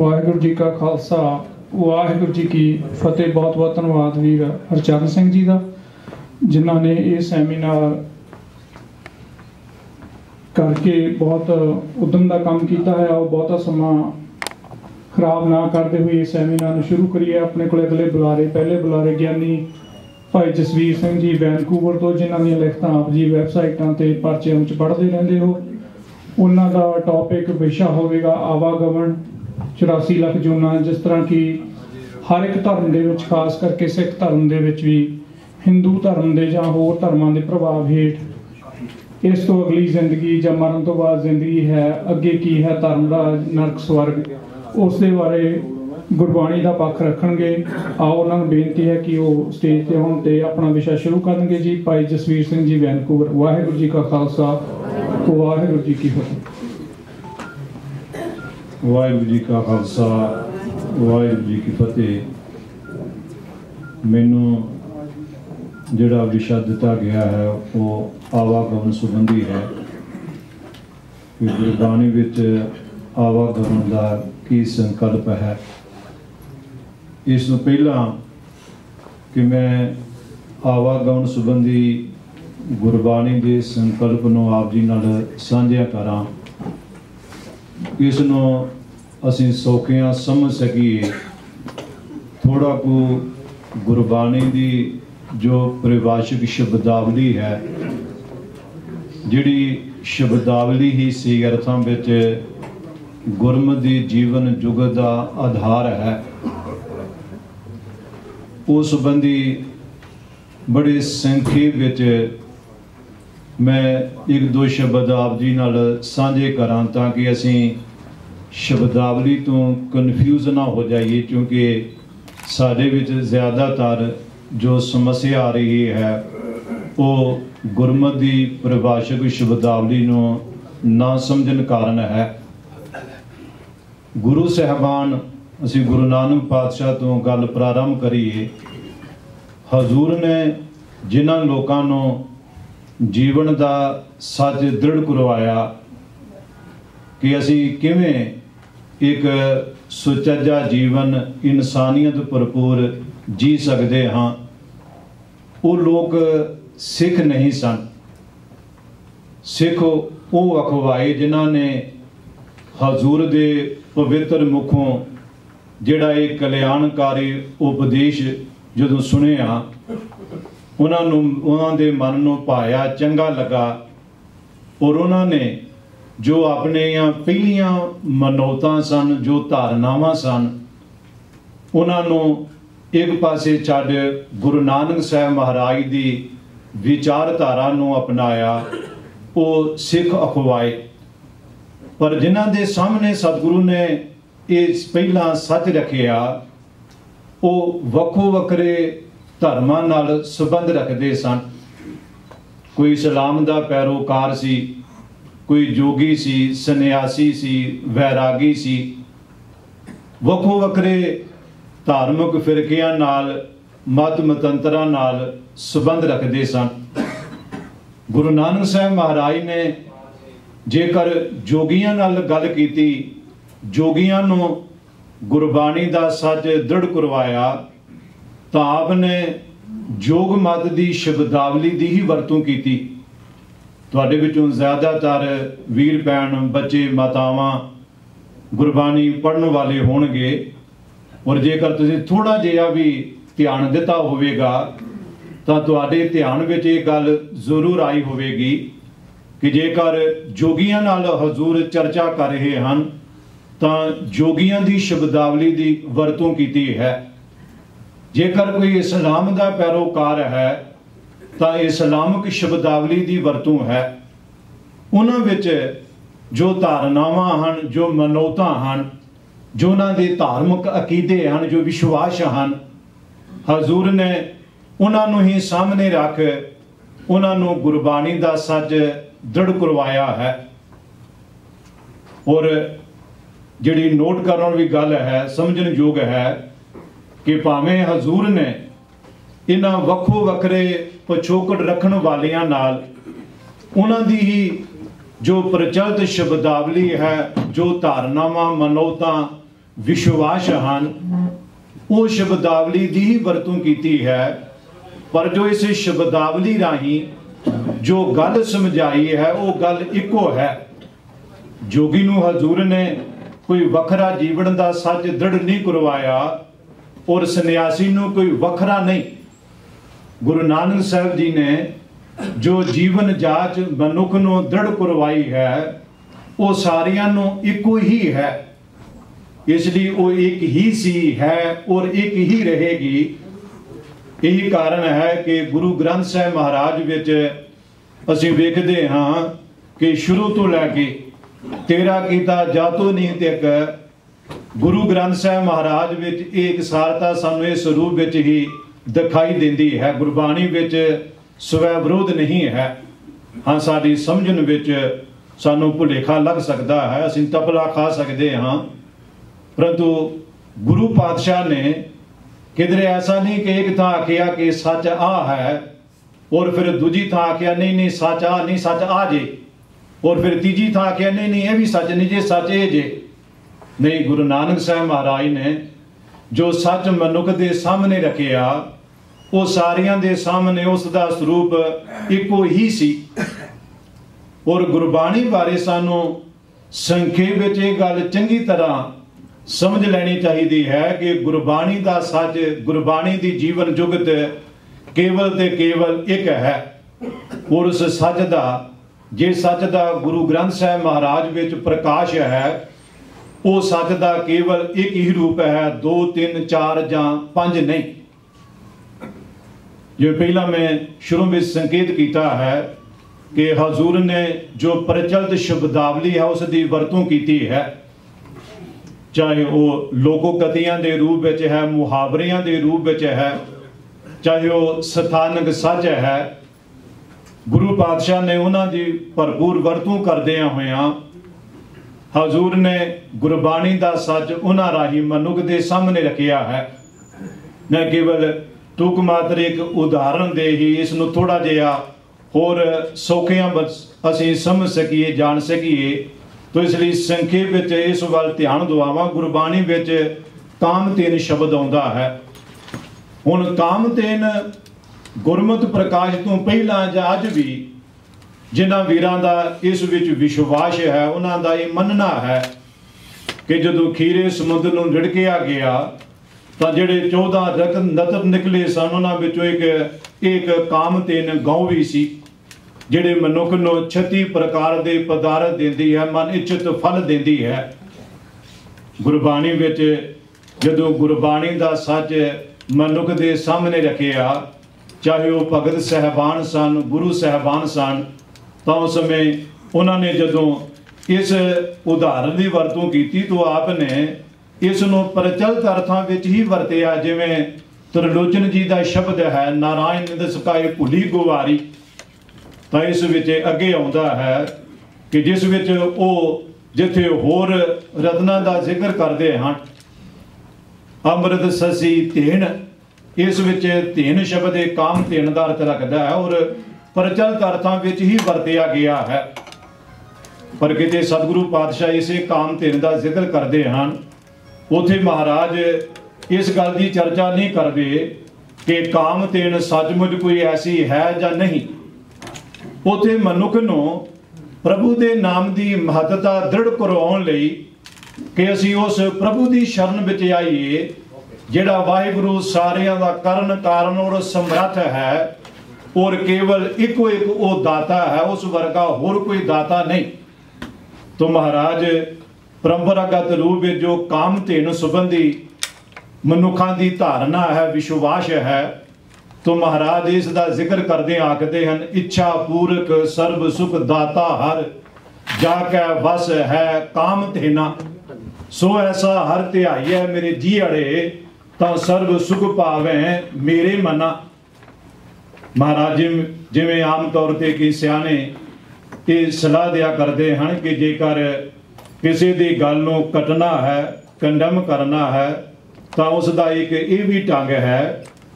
वाहिगुरू जी का खालसा वाहिगुरू जी की फतेह। बहुत बहुत धन्यवाद वीर हरचरण सिंह जी का, जिन्हों ने ये सैमीनार करके बहुत उद्यम का काम किया है और बहुता समा खराब ना करते हुए इस सैमीनार शुरू करिए। अपने को अगले बुलारे पहले बुलारे ज्ञानी भाई जसवीर सिंह जी वैनकूवर तो, जिन्हों दी लिखत आप जी वैबसाइटों पर परचियां पढ़ते रहते हो। उन्हों का टॉपिक विशा होगा आवागमन 84 लाख जूना। जिस तरह कि हर एक धर्म के खास करके सिख धर्म के भी हिंदू धर्म के या होर धर्मों के प्रभाव हेठ इस तो अगली जिंदगी या मरण तो बाद जिंदगी है, अगे की है धर्मराज नरक स्वर्ग, उस दे बारे गुरबाणी का पक्ष रखणगे। आओ उन्होंने बेनती है कि वो स्टेज पर आउण ते अपना विषय शुरू करेंगे जी। भाई जसवीर सिंह जी वैनकूवर। वाहिगुरू जी का खालसा वाहिगुरू जी की फतेह। वाहिगुरू जी का खालसा वाहिगुरू जी की फतेह। मैनू जिहड़ा विषा दिता गया है वो आवागमन संबंधी है कि गुरबाणी विच आवागमन का की संकल्प है। इस पहला कि मैं आवागमन संबंधी गुरबाणी के संकल्प नूं आप जी नाल साझा करां, इसनों असीं सौखियां समझ सकीए। थोड़ा को गुरबाणी की जो परिभाषिक शब्दावली है, जिहड़ी शब्दावली ही सी अर्थां विच गुरमति जीवन जुगत का आधार है, उस संबंधी बड़े संखेप विच मैं एक दो शब्द आप जी नाल साझे करां ताकि असीं शब्दावली तो कन्फ्यूज ना हो जाइए, क्योंकि साडे विच ज़्यादातर जो समस्या आ रही है वो गुरमति परिभाषक शब्दावली नूं ना समझण कारण है। गुरु साहबान असीं गुरु नानक पातशाह तो गल प्रारंभ करिए। हजूर ने जिन्हां लोकां नूं जीवन का सच दृढ़ करवाया कि असीं किवें एक सुचज्जा जीवन इंसानियत भरपूर जी सकते हाँ, वो लोग सिख नहीं सन। सिख वो अखवाए जिन्हां ने हजूर दे पवित्र मुखों जिहड़ा एक कल्याणकारी उपदेश जदों सुनिया, उन्होंने दे मन नूं भाया, चंगा लगा और उन्होंने जो अपने पहलियां मनौतां सन, जो धारनावां सन, उन्होंने एक पासे छड्ड गुरु नानक साहब महाराज की विचारधारा नूं अपनाया, वो सिख अखवाए। पर जिन्हां दे सामने सतगुरु ने ये पहला सच रखिया, वो वक्खो वक्रे धर्मां नाल संबंध रखते सन। कोई इस्लाम का पैरोकार सी, कोई जोगी सी, सन्यासी सी, वैरागी सी, वक्खो वक्रे धार्मिक फिरकियां नाल मत मतंतरां नाल संबंध रखते सन। गुरु नानक साहब महाराज ने जेकर जोगियां नाल गल कीती, जोगियां नूं गुरबाणी का सच दृढ़ करवाया, तो आपने जोग मत की शब्दावली की ही वरतों की। तुहाडे विचों ज़्यादातर वीर भैन बच्चे मातावां गुरबाणी पढ़न वाले होणगे, और जेकर तुसीं थोड़ा जिहा भी ध्यान दिता होवेगा तो तुहाडे ध्यान विच ये गल जरूर आई होवेगी कि जेकर जोगियां नाल हजूर चर्चा कर रहे हैं तो जोगियां की शब्दावली की वरतों की है। जेकर कोई इस्लाम का पैरोकार है तो इस्लामिक शब्दावली की वरतों है। उन्हां विच जो धारनावां हन, जो मनौतां हन, जो उन्हां दे धार्मिक अकीदे हैं, जो विश्वास हैं, हजूर ने उन्होंने ही सामने रख उन्होंने गुरबाणी का सच दृढ़ करवाया है। और जिहड़ी नोट करने वाली गल है, समझण योग है कि भावें हजूर ने इन्हां वक्खो वक्रे पछोकड़ रखण वालियां नाल उन्हां दी ही जो प्रचलित शब्दावली है, जो धारनावां मनौतां विश्वास हैं वो शब्दावली की ही वरतों की है, पर जो इस शब्दावली राही जो गल समझाई है वो गल इको है। जोगी नूं हजूर ने कोई वखरा जीवन का सच दृढ़ नहीं करवाया और सन्यासी नूं कोई वखरा नहीं। गुरु नानक साहब जी ने जो जीवन जाच मनुख नूं दृढ़ करवाई है वो सारियां नूं इको ही है, इसलिए वो एक ही सी है और एक ही रहेगी। यही कारण है कि गुरु ग्रंथ साहिब महाराज विच असीं वेखदे हाँ कि शुरू तो लैके तेरा कीता जातो नहीं तक गुरु ग्रंथ साहिब महाराज विच एक सारता सानू इस रूप विच ही दिखाई देती है। गुरबाणी विच स्वै विरोध नहीं है। हाँ साडी समझण विच सानू भुलेखा लग सकता है, असीं तपला खा सकते हाँ, परंतु गुरु पातशाह ने किधरे ऐसा नहीं कि एक थां आखिया कि सच आ है और फिर दूजी थां आखिया नहीं नहीं सच आ नहीं, सच आ जे, और फिर तीजी थां आखिया नहीं नहीं ये भी सच नहीं जे, सच ए जे। नहीं, गुरु नानक साहब महाराज ने जो सच मनुख के सामने रखिया वो सारियां दे सामने उसका स्वरूप इको ही सी। और गुरबाणी बारे सानू संखेप विच ये गल चंगी तरह समझ लेनी चाहिए है कि गुरबाणी का सच, गुरबाणी की जीवन जुगत केवल ते केवल एक है। और उस सच का जे सच का गुरु ग्रंथ साहिब महाराज विच प्रकाश है वो सच का केवल एक ही रूप है, 2 3 4 या 5 नहीं। जो पहला मैं शुरू में संकेत किया है कि हजूर ने जो प्रचलित शब्दावली है उसकी वरतों की है, चाहे वो लोकोकतियां के रूप में है, मुहावरियां के रूप में है, चाहे वो स्थानक सच है। गुरु पातशाह ने उन्होंने भरपूर वरतों करदिया होया हजूर ने गुरबाणी का सच उन्होंने राही मनुख के सामने रखिया है। मैं केवल तुक मात्र एक उदाहरण दे ही इसनूं थोड़ा जिहा होर सौखियां असीं समझ सकीए, जान सकीए, तो इसलिए संखेप विच इस वल ध्यान दवावां। गुरबाणी विच कामतेन शब्द आउंदा है। हुण कामतेन गुरमत प्रकाश तो पहला जां अज भी जिन्हां वीरां दा इस विच विश्वास है, उन्हां दा ये मनना है कि जदों खीरे समुद्र नूं रिड़किया गया तो जिहड़े 14 नतर निकले सन उन्हां विचों एक कामतेन गौ भी सी जिहड़े मनुख नूं 36 प्रकार दे पदार्थ देंदी है, मन इच्छित फल देंदी है। गुरबाणी विच जदों गुरबाणी दा सच मनुख दे सामने रखिया, चाहे वो भगत साहबान सन, गुरु साहबान सन, तो उस समय उन्होंने जदों इस उदाहरण की वरतों की तो आपने इसनों प्रचलित अर्थां विच ही वरतिया। जिवें त्रिलोचन जी का शब्द है नारायण निदसकाए भुली गुवारी, तो इस विच अगे आउंदा है कि जिस विच वो जिथे होर रत्नां का जिक्र करते हैं अमृत ससी धेन, इस विच धेन शब्द एक काम धेन का अर्थ रखता है और प्रचलित अर्थां विच ही वरतिया गया है। पर किते सतगुरु पातशाह इसे काम धेन का जिक्र करते हैं, उथे महाराज इस गल की चर्चा नहीं करते कि काम धेन सचमुच कोई ऐसी है या नहीं। उथे मनुख नूं प्रभु के नाम की महत्ता दृढ़ करवाउण लई कि असीं उस प्रभु की शरण विच आईए जिहड़ा वाहिगुरु सारियां दा करन कारण और समर्थ है और केवल इको एक वो दाता है, उस वर्गा होर कोई दाता नहीं। तो महाराज परंपरागत रूप में जो काम धेन संबंधी मनुखा की धारणा है, विश्वास है, तो महाराज इसका जिक्र करते आखते हैं इच्छा पूरक सर्व सुख दाता हर जाकै वस है काम धेना। सो ऐसा हर ध्याई है मेरे जी अड़े तो सर्व सुख पावे मेरे मना। महाराज जिमें आम तौर पर कि सियाने ये सलाह दिया करते हैं कि जेकर किसी की गल नूं कटना है, कंडम करना है, तो उसका एक ये भी ढंग है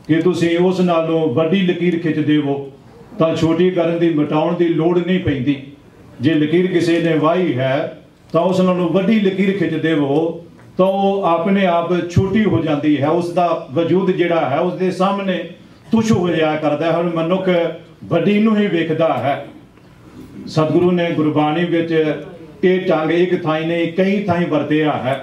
कि तुसीं उस नालों वड्डी लकीर खिंच देवो तो छोटी करन दी मिटाउण दी लोड़ नहीं पैंदी। जे लकीर किसी ने वाही है तो उस नालों वड्डी लकीर खिंच देवो तो वो अपने आप छोटी हो जाती है, उसका वजूद जिहड़ा है उसके सामने तुच्छ हो जाया करता है, और मनुख वड्डी नूं ही वेखदा है। सतगुरु ने गुरबाणी विच ये ढंग एक थाई नहीं कई थाई वरतिया है।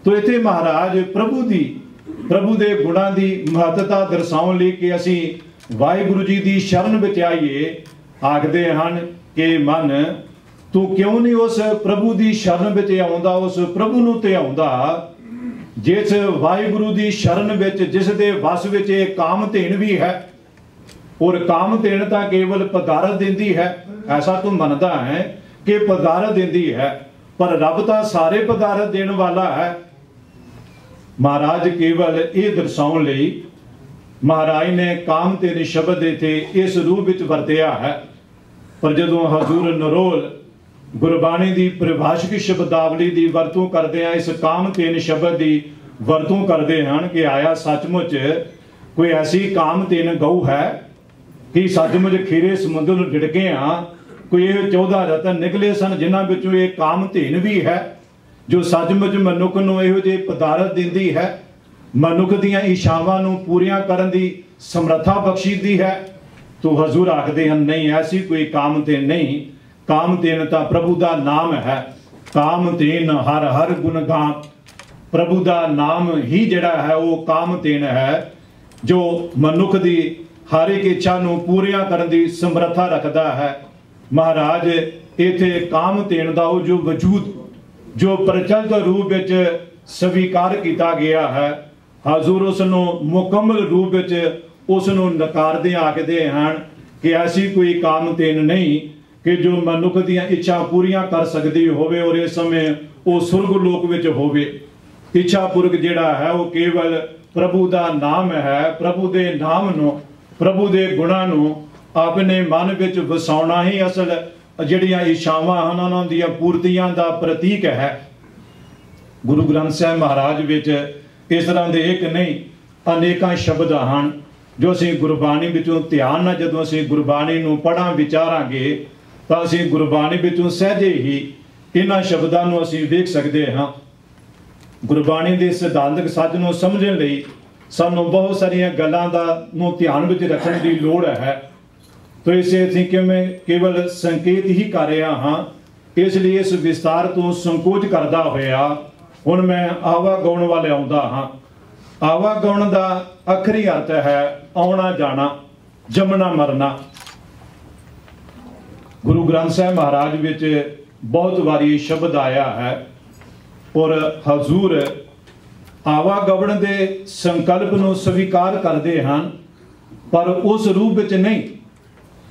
तो इत्थे महाराज प्रभु दे गुणां दी महत्ता दर्शाउण लई कि असीं वाहिगुरु जी दी शरण विच आईए, आखदे हन कि मन तू क्यों नहीं उस प्रभु दी शरण विच आउंदा, उस प्रभु नूं ते आउंदा जिस वाहिगुरु दी शरण विच, जिस दे वस विच ये काम धेन भी है, और काम धेन तां केवल पदारथ दिंदी है। ऐसा तू मनदा है कि पदारथ दिंदी है, पर रब तां सारे पदारथ देण वाला है। महाराज केवल ये दर्शाउण लई महाराज ने काम धेन शब्द इत्थे इस रूप विच वरतिया है। पर जदों हजूर नरोल गुरबाणी दी परिभाषिक शब्दावली दी वरतों करदे हैं, इस काम धेन शब्द दी वरतों करदे हैं कि आया सचमुच कोई ऐसी काम धेन गऊ है कि सचमुच खीरे समुद्र नूं डिड़के हां, कोई ये 14 रतन निकले सन जिन्हां विचों ये काम धेन भी है, जो सचमुच मनुख नूं इहो जिहे पदारथ दिंदी है, मनुख दीआं इच्छावां नूं पूरीआं करन दी समर्था बख्शीदी है। तो हजूर आखदे हैं नहीं, ऐसी कोई काम धेन नहीं। काम धेन तां प्रभु दा नाम है। काम धेन हर हर गुण गाम, प्रभु दा नाम ही जिहड़ा है वो काम धेन है, जो मनुख दी हर एक इच्छा नूं पूरीआं करन दी समर्था रखदा है। महाराज इत्थे काम धेन दा वो जो वजूद जो प्रचलित रूप विच स्वीकार किया गया है, हजूर उसनूं मुकम्मल रूप विच उसनूं नकारदे आखदे हैं कि ऐसी कोई काम धेन नहीं कि जो मनुख दीआं इच्छा पूरीआं कर सकदी होवे, और इस समय वो सुरग लोक विच होवे। इच्छा पुरख जिहड़ा है वो केवल प्रभु दा नाम है। प्रभु दे नाम नूं, प्रभु दे गुणां नूं अपने मन विच वसाउणा ही असल जिहड़ियां इच्छावां हन उन्हां दीआं पूर्तियां दा प्रतीक है। गुरु ग्रंथ साहिब महाराज विच इस तरह दे एक नहीं अनेकां शब्द हन जो असीं गुरबाणी विचों ध्यान नाल जदों असीं गुरबाणी नूं पढ़ां विचारांगे तां असीं गुरबाणी विचों सहजे ही इन्हां शब्दां नूं असीं वेख सकदे हां। गुरबाणी दे सिद्धांतक सੱਚ ਨੂੰ ਸਮਝਣ ਲਈ ਸਾਨੂੰ बहुत सारियां गल्लां दा ਨੂੰ ध्यान विच रखण दी लोड़ है। तो इसे असीं किवें केवल संकेत ही कर रहा हाँ, इसलिए इस विस्तार तो संकोच करदा होया हुण मैं आवागौण वाले आउंदा हाँ। आवागौण दा आखरी अर्थ है आउणा जाना, जमना मरना। गुरु ग्रंथ साहिब महाराज विच बहुत वारी शब्द आया है, और हजूर आवागमन दे संकल्प नूं स्वीकार करदे हन, पर उस रूप विच नहीं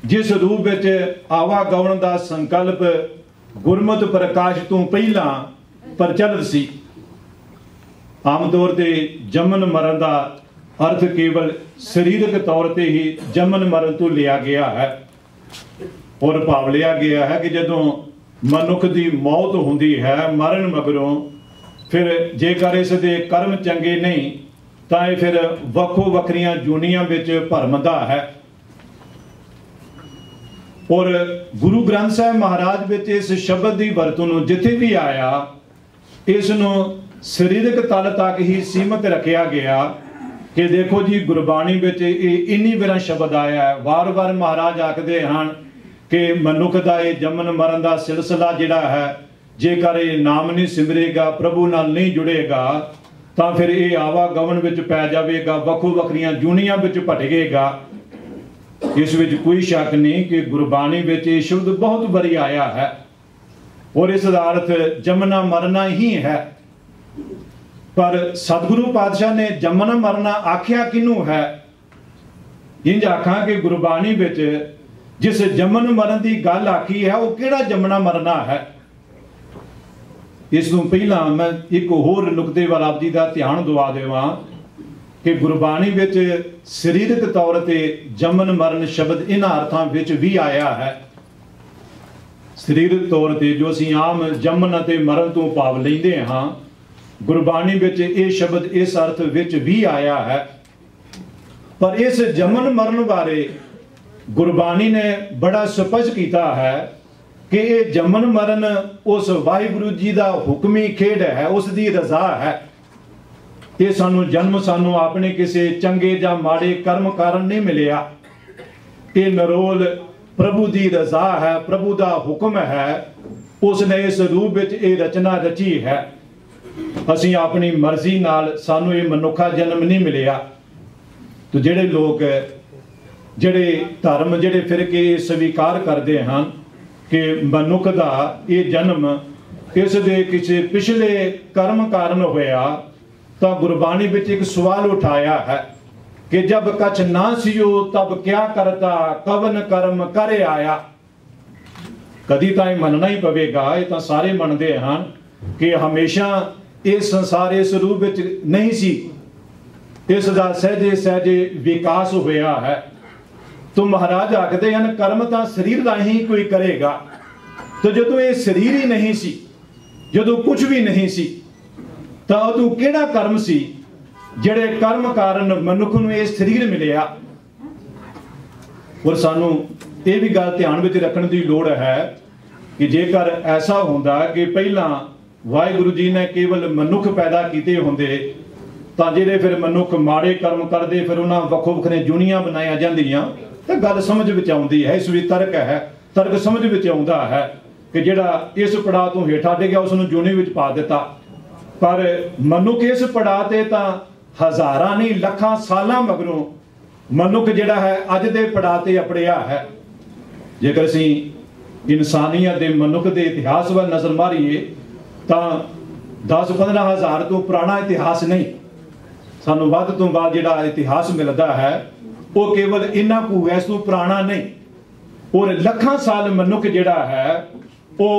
जिस रूप विच आवागमन दा संकल्प गुरमत प्रकाश तो पहला प्रचलित सी। आम तौर ते जमन मरण का अर्थ केवल शरीरक तौर पर ही जमन मरण तो लिया गया है, और भाव लिया गया है कि जदों मनुख की मौत होंदी है मरण मगरों, फिर जेकर इस दे कर्म चंगे नहीं तो यह फिर वक्खो वखरियां जूनियां विच भरमदा है। और गुरु ग्रंथ साहिब महाराज विच इस शब्द की वरतों नूं जिथे भी आया इसनूं शरीरक तल तक ही सीमित रखा गया कि देखो जी गुरबाणी विच इन्नी बार शब्द आया है। वार वार महाराज आखदे हन कि मनुख का ये जमन मरण का सिलसिला जिहड़ा है जेकर ये नाम नहीं सिमरेगा, प्रभु नाल नहीं जुड़ेगा, तो फिर ये आवागमन विच पै जाएगा, वक्खो वखरियां जूनियां विच भटकेगा। इस विच कोई शक नहीं कि गुरबाणी विच ये शब्द बहुत बारी आया है, और इसका अर्थ जमना मरना ही है। पर सतगुरु पातशाह ने जमना मरना आख्या किनू है? इंज आखा कि गुरबाणी विच जिस जमन मरण की गल आखी है वो किहड़ा जमना मरना है। इस पहला मैं एक होर नुकते वाल आप जी का ध्यान दवा देवां कि गुरबाणी विच शरीरक तौर पर जमन मरण शब्द इन्हां अर्थां विच भी आया है। शरीरक तौर पर जो असीं आम जमन अते मरण तो भाव लैंदे हां, गुरबाणी विच ये शब्द इस अर्थ विच भी आया है। पर इस जमन मरण बारे गुरबाणी ने बड़ा स्पष्ट किया है कि ये जमन मरण उस वाहिगुरु जी का हुक्मी खेड है, उसकी रजा है। ये सानू जन्म सानू अपने किसी चंगे या माड़े कर्म कारण नहीं मिलिया। ये नरोल प्रभु की रजा है, प्रभु का हुक्म है, उसने इस रूप में ये रचना रची है। असी अपनी मर्जी नाल सानू ये मनुखा जन्म नहीं मिलिया। तो जेड़े लोग जेड़े धर्म जेड़े फिरके स्वीकार करते हैं कि मनुख का ये जन्म इस दे किसी पिछले कर्म कारण होया, तो गुरबाणी विच एक सवाल उठाया है कि जब कछ ना सियो तब क्या करता, कवन कर्म करे आया। कदी तो मनना ही पवेगा, ये तो सारे मनते हैं कि हमेशा इस संसार इस रूप विच नहीं सी, इसका सहजे सहजे विकास होया है। तो महाराज आखते हैं कर्म तो शरीर का ही कोई करेगा। तो जो ये शरीर ही नहीं सी, जो कुछ भी नहीं सी, तो उदू केड़ा कर्म सी जेड़े कर्म कारण मनुख नूं ये शरीर मिलिया। और सानू ये भी गल ध्यान में रखने की लोड़ है कि जेकर ऐसा होंदा कि पहला वाहिगुरु जी ने केवल मनुख पैदा किए होंदे, तो जेडे फिर मनुख माड़े कर्म करते फिर उन्होंने वक्खो वखरे जूनियां बनाया जांदियां, तो गल समझ विच आउंदी है। इस भी तर्क है, तर्क समझ विच आउंदा है कि जेड़ा इस पड़ाव तो हेठा डिग्या उसनूं जूनी विच पा दिता। पर मनुख इस पड़ाव ते तां हज़ारां नहीं लखां सालां मगरों मनुख जिहड़ा है अज दे पड़ाव ते अपड़िया है। जेकर असीं इंसानियत दे मनुख दे इतिहास वल नज़र मारीए तां 10-15 हज़ार तो पुराना इतिहास नहीं, सानू वध तो वध जिहड़ा इतिहास मिलता है वो केवल इन्ना कु है, इस तो पुराना नहीं। और लखां साल मनुख जिहड़ा है वो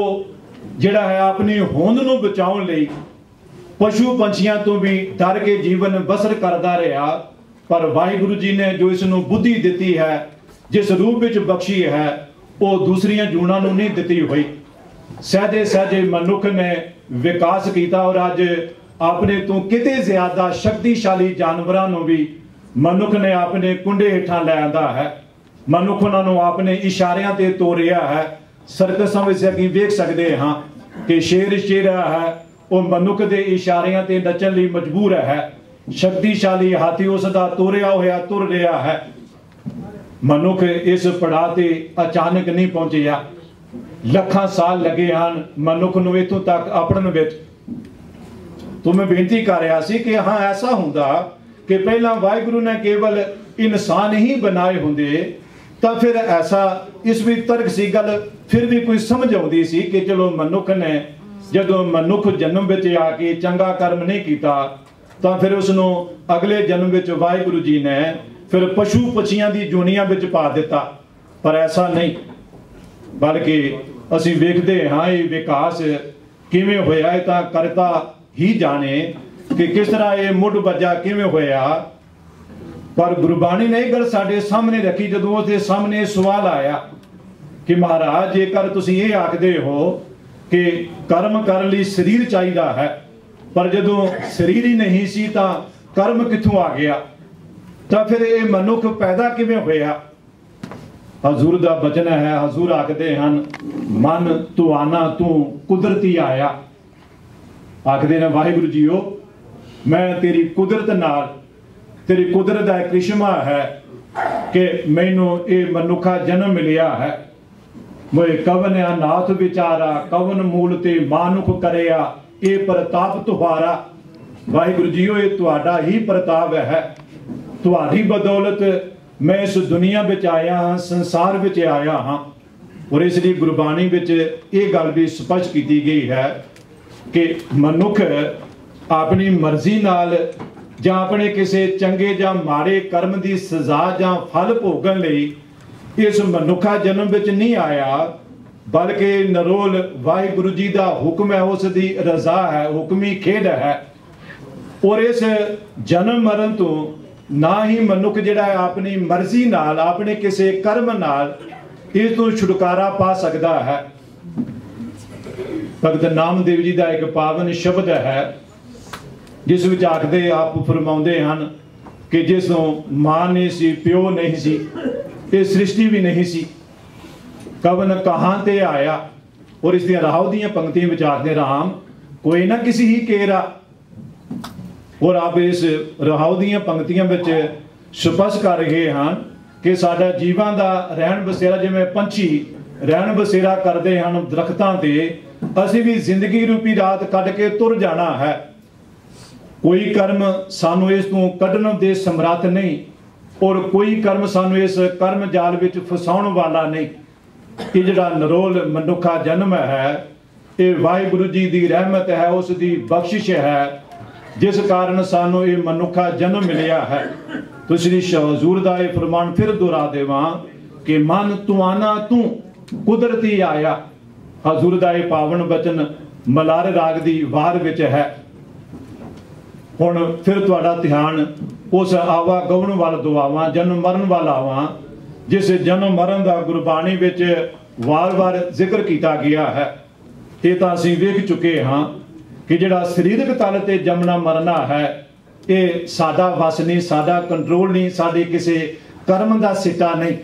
जिहड़ा है अपनी होंद नूं बचाउण लई पशु पंछियां तो भी डर के जीवन बसर करता रहा। पर वाहिगुरु जी ने जो इसनूं बुद्धि दी है, जिस रूप में बख्शी है, वो दूसरियां जूनां नूं नहीं दी हुई। सहजे सहजे मनुख ने विकास किया और अज अपने तो किते ज्यादा शक्तिशाली जानवरों नूं भी मनुख ने अपने कुंडे हेठां लै आंदा है। मनुख उन्होंने अपने इशारियां ते तोरिया है। सर्कसां विच असीं वेख सकते हाँ कि शेर शेरा है वो मनुख के इशारियां ते नचन लई मजबूर है। शक्तिशाली हाथी उसका तोरिया होया तुर रहा है। मनुख इस पड़ाव ते अचानक नहीं पहुंचिया, लखां साल लगे हैं मनुख नूं इत्थों तक अपड़न विच। तो मैं बेनती कर रहा सी कि हाँ ऐसा हुंदा कि पहला वाहिगुरु ने केवल इंसान ही बनाए होंदे तो फिर ऐसा इस भी तर्क सी गल फिर भी कोई समझ आउंदी सी कि चलो मनुख ने जदों मनुख जन्म विच आके चंगा कर्म नहीं किया तो फिर उसनों अगले जन्म विच वाहिगुरु जी ने फिर पशु पक्षियां दी जोनियां विच पा दिता। पर ऐसा नहीं, बल्कि असीं वेखदे हाँ ये विकास किवें होया है तां करता ही जाने कि किस तरह ये मुढ़ बजा किवें होया। पर गुरबाणी ने गल साडे सामने रखी जदों उसदे सामने सवाल आया कि महाराज जेकर तुसीं ये आखदे हो कि कर्म करने लई शरीर चाहिदा है, पर जदों शरीर ही नहीं सी तां कर्म कित्थों आ गया, तो फिर ये मनुख पैदा किवें होया। हजूर दा बचन है, हजूर आखदे हन मन तू आना तू कुदरती आया। आखदे ने वाहिगुरु जीओ मैं तेरी कुदरत नाल, तेरी कुदरत दा एक करिश्मा है कि मैनू ये मनुखा जन्म मिलिया है। मोए कवन अनाथ विचारा कवन मूल ते मानुख करिया ये प्रताप तुहारा। वाहिगुरु जीओ ये तुहाडा ही प्रताप है, तुहाडी बदौलत मैं इस दुनिया विच आया हाँ, संसार विच आया हाँ। और इसलिए गुरबाणी विच ये गल भी स्पष्ट की गई है कि मनुख अपनी मर्जी नाल जां अपने किसी चंगे जां माड़े कर्म की सजा जां फल भोगण लई इस मनुखा जन्म विच नहीं आया, बल्कि नरोल वाहिगुरु जी का हुक्म है, उसकी रजा है, हुक्मी खेड है। और इस जन्म मरण तो ना ही मनुख जिहड़ा है अपनी मर्जी नाल अपने किसी कर्म नाल इस तो छुटकारा पा सकता है। भगत नामदेव जी का एक पावन शब्द है जिस विच आखदे आप फरमाउंदे हन कि जिसों मां नहीं सी प्यो नहीं सी ये सृष्टि भी नहीं सी, कवन कहां ते आया और इस राहव दी पंक्तियां विच आखदे राम कोई ना किसी ही केरा। और आप इस राहव दी पंक्तियां विच स्पष्ट कर रहे हैं कि साडा जीवां दा रहन बसेरा जिवें पंछी रहन बसेरा करते हैं दरख्तां ते, असीं भी जिंदगी रूपी रात कढ के तुर जाना है। कोई कर्म सानू इस तों कढण दे समर्थ नहीं और कोई कर्म सानू इस कर्म जाल विच फसाउण वाला नहीं। कि जिहड़ा नरोल मनुखा जन्म है ये वाहिगुरू जी की रहमत है, उसकी बख्शिश है, जिस कारण सानू ये मनुखा जन्म मिलिया है। तो श्री हजूर दा ये फरमान फिर दोहरा देवां कि मन तू आना तू कुदरती आया। हजूर दा ये पावन बचन मलार राग दी वार विच है। हुण फिर तुहाडा ध्यान उस आवा गवन वाल दुआवां जन्म मरण वाल आवां जिस जन्म मरण का गुरबाणी विच वार वार जिक्र किया गया है। ये तो असीं वेख चुके हाँ कि जिहड़ा सरीरक तल ते जमना मरना है ये साडा वस नहीं, साडा कंट्रोल नहीं, साडे किसी कर्म का सिटा नहीं।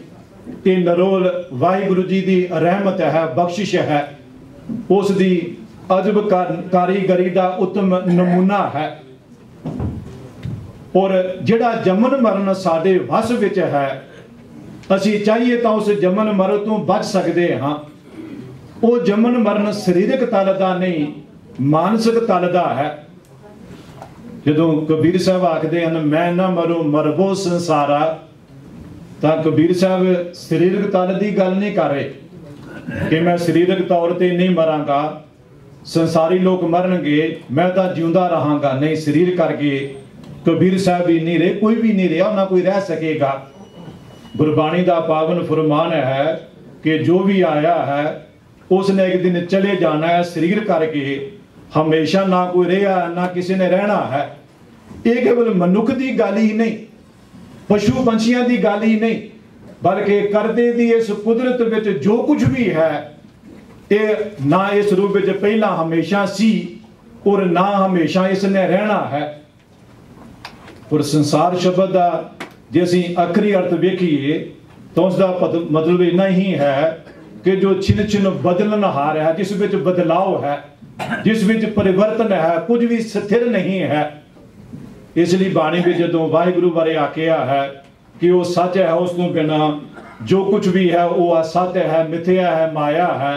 ये नरोल वाहिगुरू जी की रहमत है, बख्शिश है, उसकी अजब कारीगरी का उत्तम नमूना है। और जिहड़ा जमन मरण साडे वस विच है, असीं चाहिए तो उस जमन मरण तो बच सकते हाँ। वो जमन मरण सरीरक तल का नहीं, मानसिक तल का है। जदों कबीर साहब आखते हैं मैं ना मरूं मरबो संसारा, तो कबीर साहब सरीरक तल की गल नहीं कर रहे कि मैं सरीरक तौर पर नहीं मरांगा, संसारी लोग मरनगे मैं तो जिंदा रहांगा। नहीं, शरीर करके कबीर साहब भी नहीं रहे, कोई भी नहीं रहा, ना कोई रह सकेगा। गुरबाणी का पावन फरमान है कि जो भी आया है उसने एक दिन चले जाना है, शरीर करके हमेशा ना कोई रहा ना किसी ने रहना है। ये केवल मनुख की गल ही नहीं, पशु पंछियों की गल ही नहीं, बल्कि करते दी इस कुदरत विच जो कुछ भी है ये ना इस रूप में पहला हमेशा सी और ना हमेशा इसने रहना है। और संसार शब्द का जे असीं आखिरी अर्थ वेखीए तो उसका मतलब इन्ना ही है कि जो छिन छिन बदलनहार है, जिस विच बदलाव है, जिस विच परिवर्तन है, कुछ भी स्थिर नहीं है। इसलिए बाणी में जो वाहिगुरू बारे आख्या है कि वो सच है, उस तो बिना जो कुछ भी है वो असत्य है, मिथ्या है, माया है।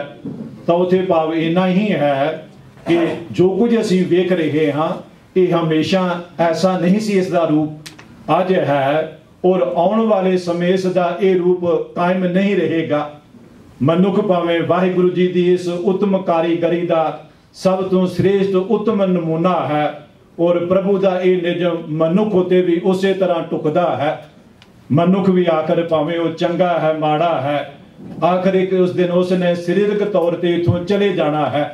तो उसे भाव इन्ना ही है कि जो कुछ असीं वेख रहे हाँ ये हमेशा ऐसा नहीं सी, इसका रूप अज है और आने वाले समय इसका ये रूप कायम नहीं रहेगा। मनुख भावें वाहिगुरू जी की इस उत्तम कारीगरी का सब तो श्रेष्ठ उत्तम नमूना है और प्रभु का ये निज मनुख होते भी उस तरह टुकदा है। मनुख भी आखिर भावें वो चंगा है माड़ा है, आखिर एक उस दिन उसने शरीरक तौर पर इथों चले जाना है।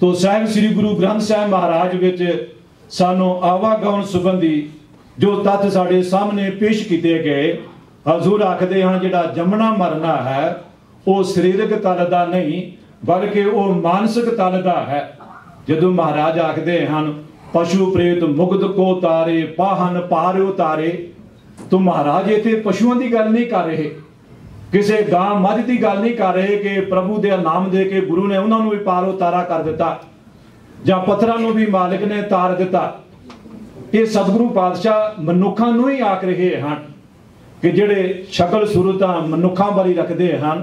तो साहिब श्री गुरु ग्रंथ साहिब महाराज विच सानू आवागमन संबंधी जो तत्थ साडे सामने पेश किए गए, हजूर आखते हैं जिहड़ा जमना मरना है वो शरीरक तल का नहीं बल्कि वो मानसिक तल का है। जदों महाराज आखते हैं पशु प्रेत मुग्ध को तारे पाहन पार उतारे, तो महाराज इत्थे पशुओं की गल नहीं कर रहे, किसी गां मझ की गल नहीं कर रहे कि प्रभु दे नाम दे के गुरु ने उन्होंने भी पार उतारा कर दिता जां पत्थरां नूं भी मालिक ने तार दिता। ये सतगुरु पातशाह मनुखा नूं ही आख रहे हैं कि जिहड़े शक्ल सूरत मनुखा वाली रखते हैं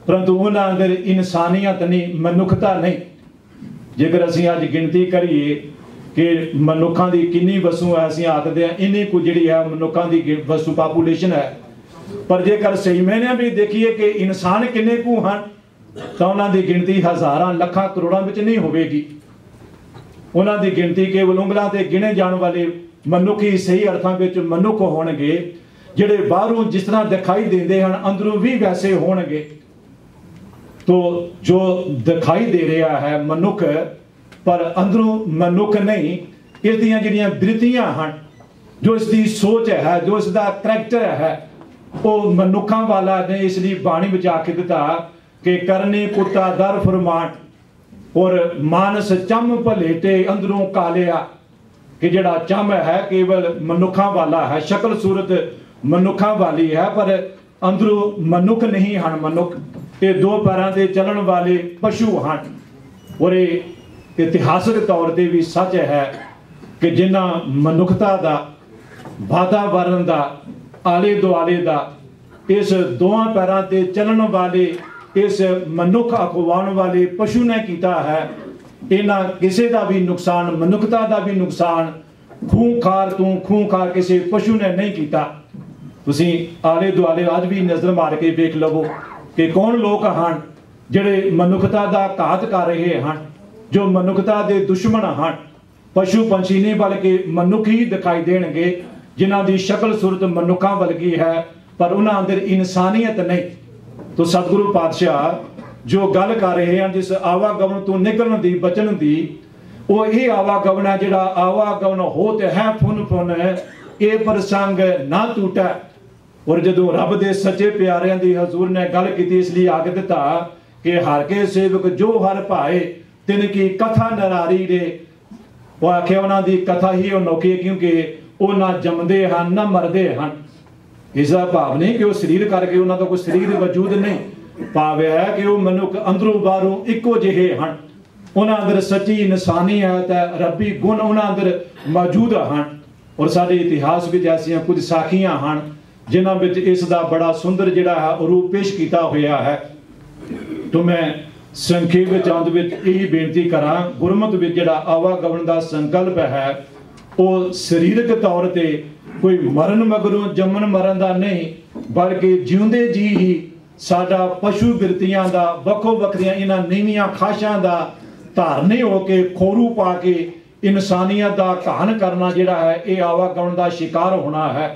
परंतु उन्हां अंदर इंसानियत नहीं, मनुखता नहीं। जेकर असीं अज गिनती करिए कि मनुखा की किन्नी वसू है, असीं आखदे हां इन्नी कुछ जिहड़ी है मनुखा की वसू पापूलेशन है, पर जेकर सही मैंने भी देखिए कि इंसान किन्ने कु हैं तो उन्होंने गिनती हज़ारां लखां करोड़ों में नहीं होगी। उन्होंने गिनती केवल उंगलों से गिने जाने वाले मनुख ही सही अर्थों में मनुख होणगे, जिहड़े बाहरों जिस तरह दिखाई देंदे हैं अंदरों भी वैसे होणगे। तो जो दिखाई दे रहा है मनुख पर अंदरों मनुख नहीं, इसदियां जिहड़ियां वृत्तियां हैं, जो इसकी सोच है, जो इसका करैक्टर है वो मनुखा वाला ने। इसलिए बाणी विच आख दिता कि करनी कुत्ता दर फरमान और मानस चम भलेटे अंदरों कालिया, कि जिहड़ा चम है केवल मनुखा वाला है, शक्ल सूरत मनुखा वाली है पर अंदरों मनुख नहीं हैं। मनुख ये दो पैरों से चलन वाले पशु हैं। और ये इतिहासक तौर पर भी सच है कि जिन्हें मनुखता का वातावरण का आले दुआले का इस दोवां पैरों से चलन वाले इस मनुख अखवाउण वाले पशु ने किया है, इन्हां किसी का भी नुकसान, मनुखता का भी नुकसान खूंखार तू खूंखार किसी पशु ने नहीं किया। तुसी आले दुआले अज भी नज़र मार के देख लवो कि कौन लोग हैं जिहड़े मनुखता का घात कर रहे हैं, जो मनुखता के दुश्मन हैं। पशु पंछी नहीं बल्कि मनुख ही दिखाई देंगे जिन्हां की शक्ल सूरत मनुखा वर्गी है, पर उन्हां अंदर इंसानियत नहीं। तो सतगुरु पातशाह जो गल कर रहे हैं जिस आवागमन तो निकलने की बचन की, वो ये आवागमन है जिहड़ा आवागमन होत है फुन फुन ये प्रसंग ना टूटा। और जदों रब दे सच्चे प्यारिਆਂ ਦੀ हजूर ने गल की इसलिए आख दिता कि हर के सेवक जो हर भाए तिनकी कथा नरारी रे। वो आख्या उन्हां दी कथा ही अनोखी, क्योंकि वो ना जमदे हैं ना मरदे हैं। इसका भाव नहीं कि वो शरीर करके उन्हां दा कोई शरीर वजूद नहीं, भाव है कि वो मनुख अंदरों बाहरों इक्को जिहे हैं। उन्हां अंदर सच्ची इंसानियत है, रब्बी गुण उन्हां अंदर मौजूद हैं। और साडे इतिहास में ऐसियां कुछ साखियां हैं जिन्हां विच इसका बड़ा सुंदर जिहड़ा है रूप पेश किया हुआ है। तो मैं संखेप अंत विच यही बेनती करा, गुरमत विच जिहड़ा आवागमन का संकल्प है वो शरीरक तौर पर कोई मरण मगरों जमन मरण का नहीं, बल्कि जिउंदे जी ही साडा पशु बिरतियां का वक्खो वखरियां इन्हां नीवियां खाशां का धारने होके खोरू पा के इंसानियत का घान करना जिहड़ा है ये आवागमन का शिकार होना है।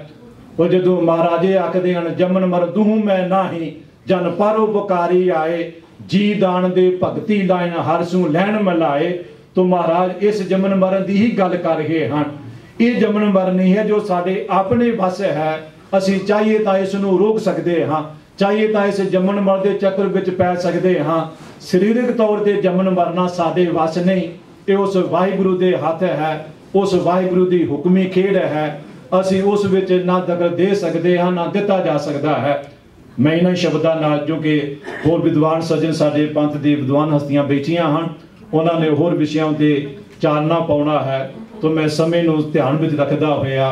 और जदों महाराजे आखदे हैं जमन मर दूं मैं नाही जन परोपकारी आए, जी दान दे भगती लाइन हर सू लैन मिलाए। तो महाराज इस जमन मरण की ही गल कर रहे हैं। ये जमन मरण नहीं है जो साडे अपने बस है, असी चाहिए तो इसनूं रोक सकते हाँ, चाहिए तो इस जमन मरण के चक्कर विच पै सकते हाँ। शरीरक तौर पर जमन मरना साडे वस नहीं, ये उस वाहिगुरु के हाथ है, उस वाहिगुरु की हुक्मी खेड है। असी उस विच ना दखल दे सकते हाँ ना दिता जा सकता है। मैं इन्हां शब्दां नाल जो कि होर विद्वान सज्जन साडे पंथ दी विद्वान हस्तियां बैठियां हन, उन्होंने होर विषयों ते चानना पाउणा है। तो मैं समय नूं ध्यान विच रखदा होया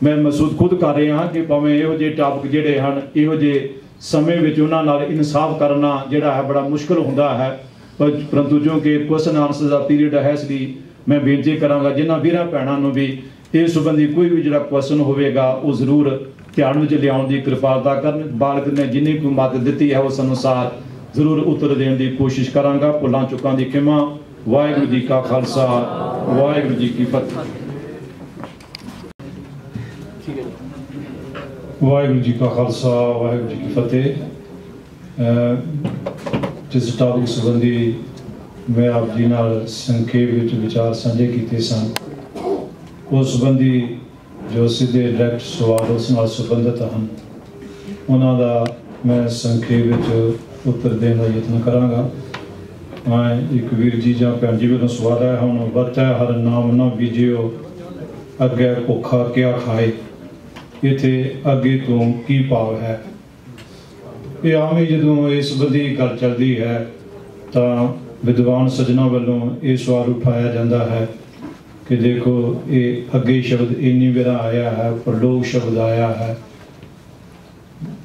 मैं महसूस खुद कर रहा हाँ कि भावें इहो जिहे टॉपिक जिहड़े हन इहो जिहे समय विच उन्हां नाल इंसाफ करना जिहड़ा है बड़ा मुश्किल हुंदा है। परंतु जो कि क्वेश्चन आंसर का पीरियड है, इसलिए मैं बेनती करांगा जिन्हां वीरां भैणां नूं भी इस संबंधी कोई भी जिहड़ा क्वेश्चन होवेगा वो जरूर ध्यान में लियाउण की कृपालता करन। बालक ने जिन्नी कोई मत दी है उस अनुसार जरूर उत्तर देने की कोशिश करांगा। भुलां चुकां दी खिमा। वाहिगुरू जी का खालसा, वाहिगुरू जी की फतेह। वाहिगुरू जी का खालसा, वाहिगुरू जी की फतेह। जिस टॉपिक संबंधी मैं आप जी नाल संखेप विच विचार साझे कीते सन उस संबंधी जो सीधे डायरैक्ट सवाल उस नाल संबंधित हैं उन्हां दा मैं संखेप विच उत्तर देने का यत्न करांगा। मैं एक वीर जी जां भैन जी वालों सवाल है, हुण वरतै हर नाम ना बीजिओ अगे भुखा क्या खाए, इत्थे अगे तो की भाव है। ये आम ही जदों इस संबंधी गल चलती है तो विद्वान सज्जनों वालों ये सवाल उठाया जाता है कि देखो ये अगे शब्द इन्नी बार आया है, परलोक शब्द आया है।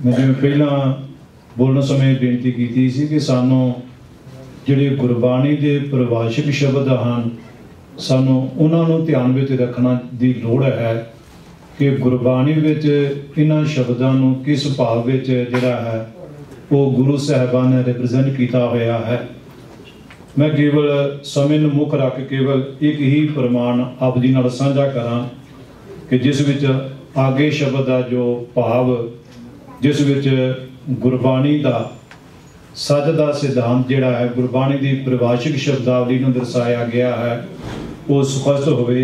मैं जिवें पहला बोलने समय बेनती की सी कि सानू जिहड़े गुरबाणी के परिभाषिक शब्द हैं सानू उन्होंने ध्यान में रखना की लोड़ है कि गुरबाणी विच इन्हां शब्दों नूं किस भाव विच जिहड़ा है वो गुरु साहिबान ने रिप्रजेंट किया होया है। मैं केवल समय नूं मुख रख केवल एक ही प्रमाण आप जी नाल साझा करा कि जिस विच आगे शब्द का जो भाव जिस विच गुरबाणी का सच का सिद्धांत जिहड़ा है गुरबाणी की परिभाषिक शब्दावली नूं दर्शाया गया है वो स्पष्ट होवे।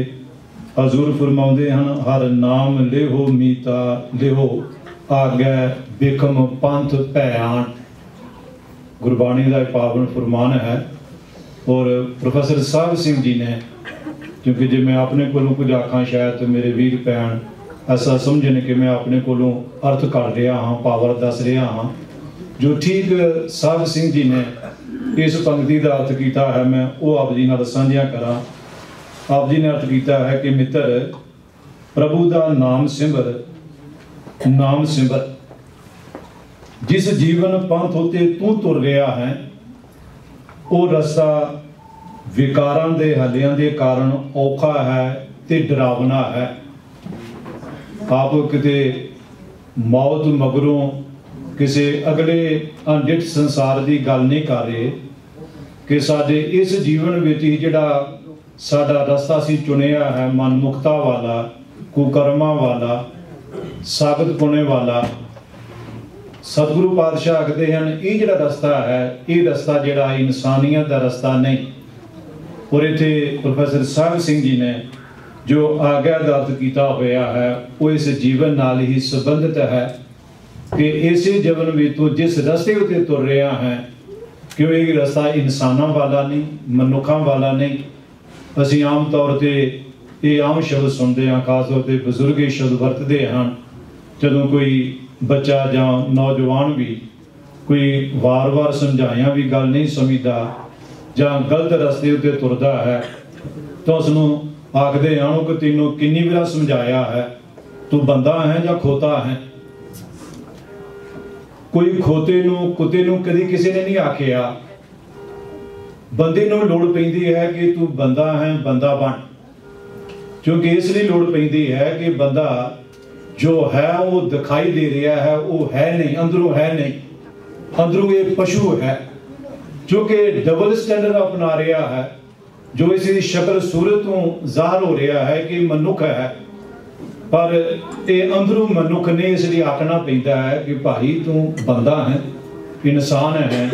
हजूर फरमाउंदे हन हर नाम लेहो मीता लेहो आगे बिखम पंथ भैआन। गुरबाणी का पावन फरमान है। और प्रोफेसर साहब सिंह जी ने क्योंकि जो मैं अपने कोलों कुछ आखा शायद तो मेरे वीर भैन ऐसा समझने कि मैं अपने कोलों अर्थ कर रहा हाँ पावर दस रहा हाँ जो ठीक साध सिंह जी ने इस पंक्ति का अर्थ किया है, मैं वो आप जी नाल साझा करा। आप जी ने अर्थ किया है कि मित्र प्रभु का नाम सिमर, नाम सिमर। जिस जीवन पंथ उत्ते तू तुर रहा है, वो रस्ता विकारां दे हलियां दे कारण औखा है ते डरावना है। आप किते मौत मगरों किसी अगले अनडिठ संसार की गल नहीं कर रहे कि साडे इस जीवन में ही जिहड़ा साडा रस्ता सी चुनिया है, मनमुखता वाला, कुकर्मा वाला, साबित पुणे वाला, सतगुरु पातशाह आखते हैं ये जिहड़ा रस्ता है, ये रस्ता जिहड़ा इंसानियत का रस्ता नहीं। और इत्थे प्रोफैसर साहब सिंह जी ने जो आज्ञा का अर्थ किया होया है, वो इस जीवन नाल ही संबंधित है कि इस जीवन में तू जिस रस्ते उत्ते तुर रहा है, क्यों ये रस्ता इंसानों वाला नहीं, मनुखों वाला नहीं। असी आम तौर पर ये आम शब्द सुनते हैं, खास तौर पर बजुर्ग ये शब्द वरतते हैं जदों कोई बच्चा या नौजवान भी कोई वार वार समझाया भी गल नहीं समझता या गलत रस्ते उत्ते तुरदा है, तो उसनों आखदे हैं कि तैनूं किन्नी बार समझाया है, तू बंदा है या खोता है। कोई खोते नूं कुत्ते नूं कदी किसी ने नहीं आखिया, बंदे नूं लोड़ पैंदी है कि तू बंदा है, बंदा बन। क्योंकि इसलिए लोड़ पैंदी है कि बंदा जो है वो दिखाई दे रहा है, वो है नहीं, अंदरों है नहीं, अंदरों ये पशु है जो कि डबल स्टैंडर्ड अपना रहा है, जो इसकी शक्ल सूरत तो जाहिर हो रहा है कि मनुख है, पर ये अंदरों मनुख ने इसलिए आखना पैंदा है कि भाई तू बंदा है, इंसान है,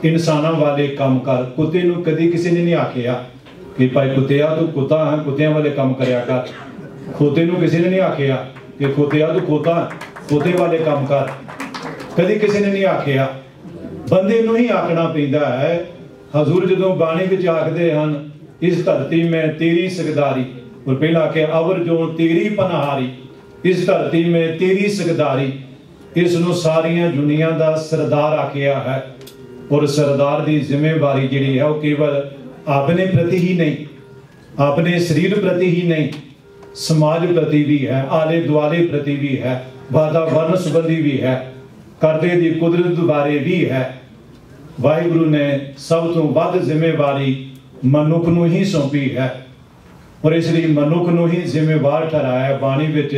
इंसाना वाले काम कर। कुत्ते नूं कदी किसी ने नहीं आखिया कि भाई कुत्तिया तू कुत्ता है, कुत्तियां वाले काम करया कर। खोते नूं किसी ने नहीं आखिया कि खोतिया तू खोता, खोते वाले काम कर, कदी किसी ने नहीं आखिया। बंदे नूं ही आखना पैंदा है। हजूर जदों बाणी विच आखदे हन, इस धरती में तेरी सरदारी, और पहला आखे अवर जो तेरी पनहारी, इस धरती में तेरी सरदारी, इसनूं सारियां दुनिया का सरदार आखिया है। और सरदार की जिम्मेवारी जिहड़ी है वो केवल अपने प्रति ही नहीं, अपने शरीर प्रति ही नहीं, समाज प्रति भी है, आले दुआले प्रति भी है, वातावरण संबंधी भी है, करते दी कुदरत बारे भी है। वाहिगुरु ने सब तो वध जिम्मेवारी मनुख नूं ही सौंपी है, और इसलिए मनुख नूं ही जिम्मेवार ठहराया। बाणी विच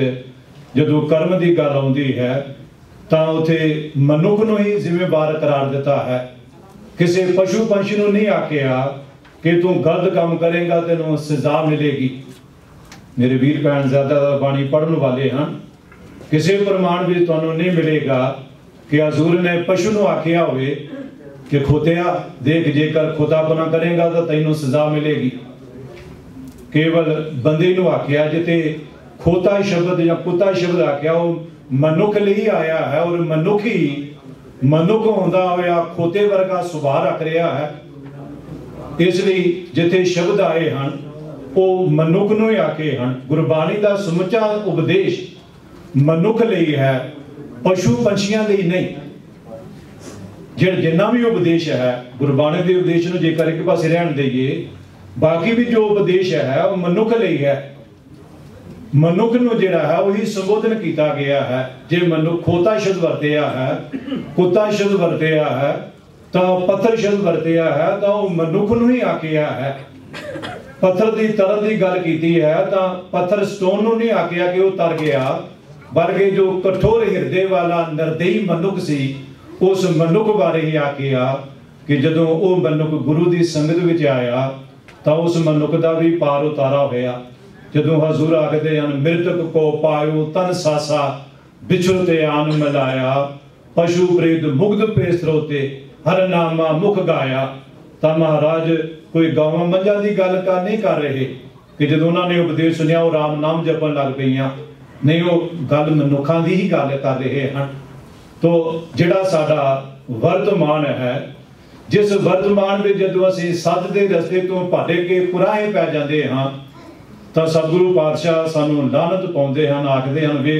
जदों कर्म की गल आउंदी है तां उत्थे मनुख नूं ही जिम्मेवार करार दिता है। किसी पशु पंछी नूं नहीं आखिया कि तू गलत काम करेगा तेनों सजा मिलेगी। मेरे वीर भैन ज़्यादातर बाणी पढ़न वाले हैं, किसी प्रमाण भी तुहानूं नहीं मिलेगा कि हजूर ने पशु नूं आखिया होवे कि खोतिया देख जेकर खोतापना करेगा तो तैनूं सजा मिलेगी। केवल बंदे नूं आखिया, जिते खोता शब्द या कुत्ता शब्द आखिया वो मनुख लिए आया है, और मनुख ही मनुख होंदा होया खोते वर्गा सुभाव रख रहा है। इसलिए जिथे शब्द आए हैं वो मनुख नूं ही आखे हैं। गुरबाणी का समुचा उपदेश मनुख लिए है, पशु पंछियां लिए नहीं। जिन्ना भी उपदेश है गुरबाणी के उपदेश नूं जेकर एक पासे रहन देइए, बाकी भी जो उपदेश है वो मनुख लिए है। मनुख नूं जिहड़ा है वही संबोधन किया गया है। जे मनुख खोता शब्द वरतिया है, कुत्ता शब्द वरतिया है, तो पत्थर शब्द वरतिया है, तो मनुख नूं ही आखिया है। पत्थर की तरन की गल की है तो पत्थर स्टोन नूं नहीं आखिया कि वो तर गया, बल्कि जो कठोर हिरदे वाला निर्दयी मनुख सी उस मनुख बारे ही आखिया कि जदों वो मनुख गुरु की संगत विच आया तो उस मनुख का भी पार उतारा होया। जदों हजूर आखदे हैं मृतक को पायो तन सासा, बिछुरते आन मिलाया, पशु प्रेत मुग्ध पे स्रोते, हर नामा मुख गाया। तो महाराज कोई गावां मंझां की गल कर नहीं कर रहे कि जदों उन्होंने उपदेश सुनिया वो राम नाम जपन लग पईयां, नहीं वो गल मनुखां दी ही गल कर रहे हैं। तो जिहड़ा साडा वर्तमान है, जिस वर्तमान में जदों असीं सच दे रस्ते तो भट के कुराहे पै जांदे हां तो सतगुरु पातशाह सानूं लानत पाउंदे हन, आखदे हन वे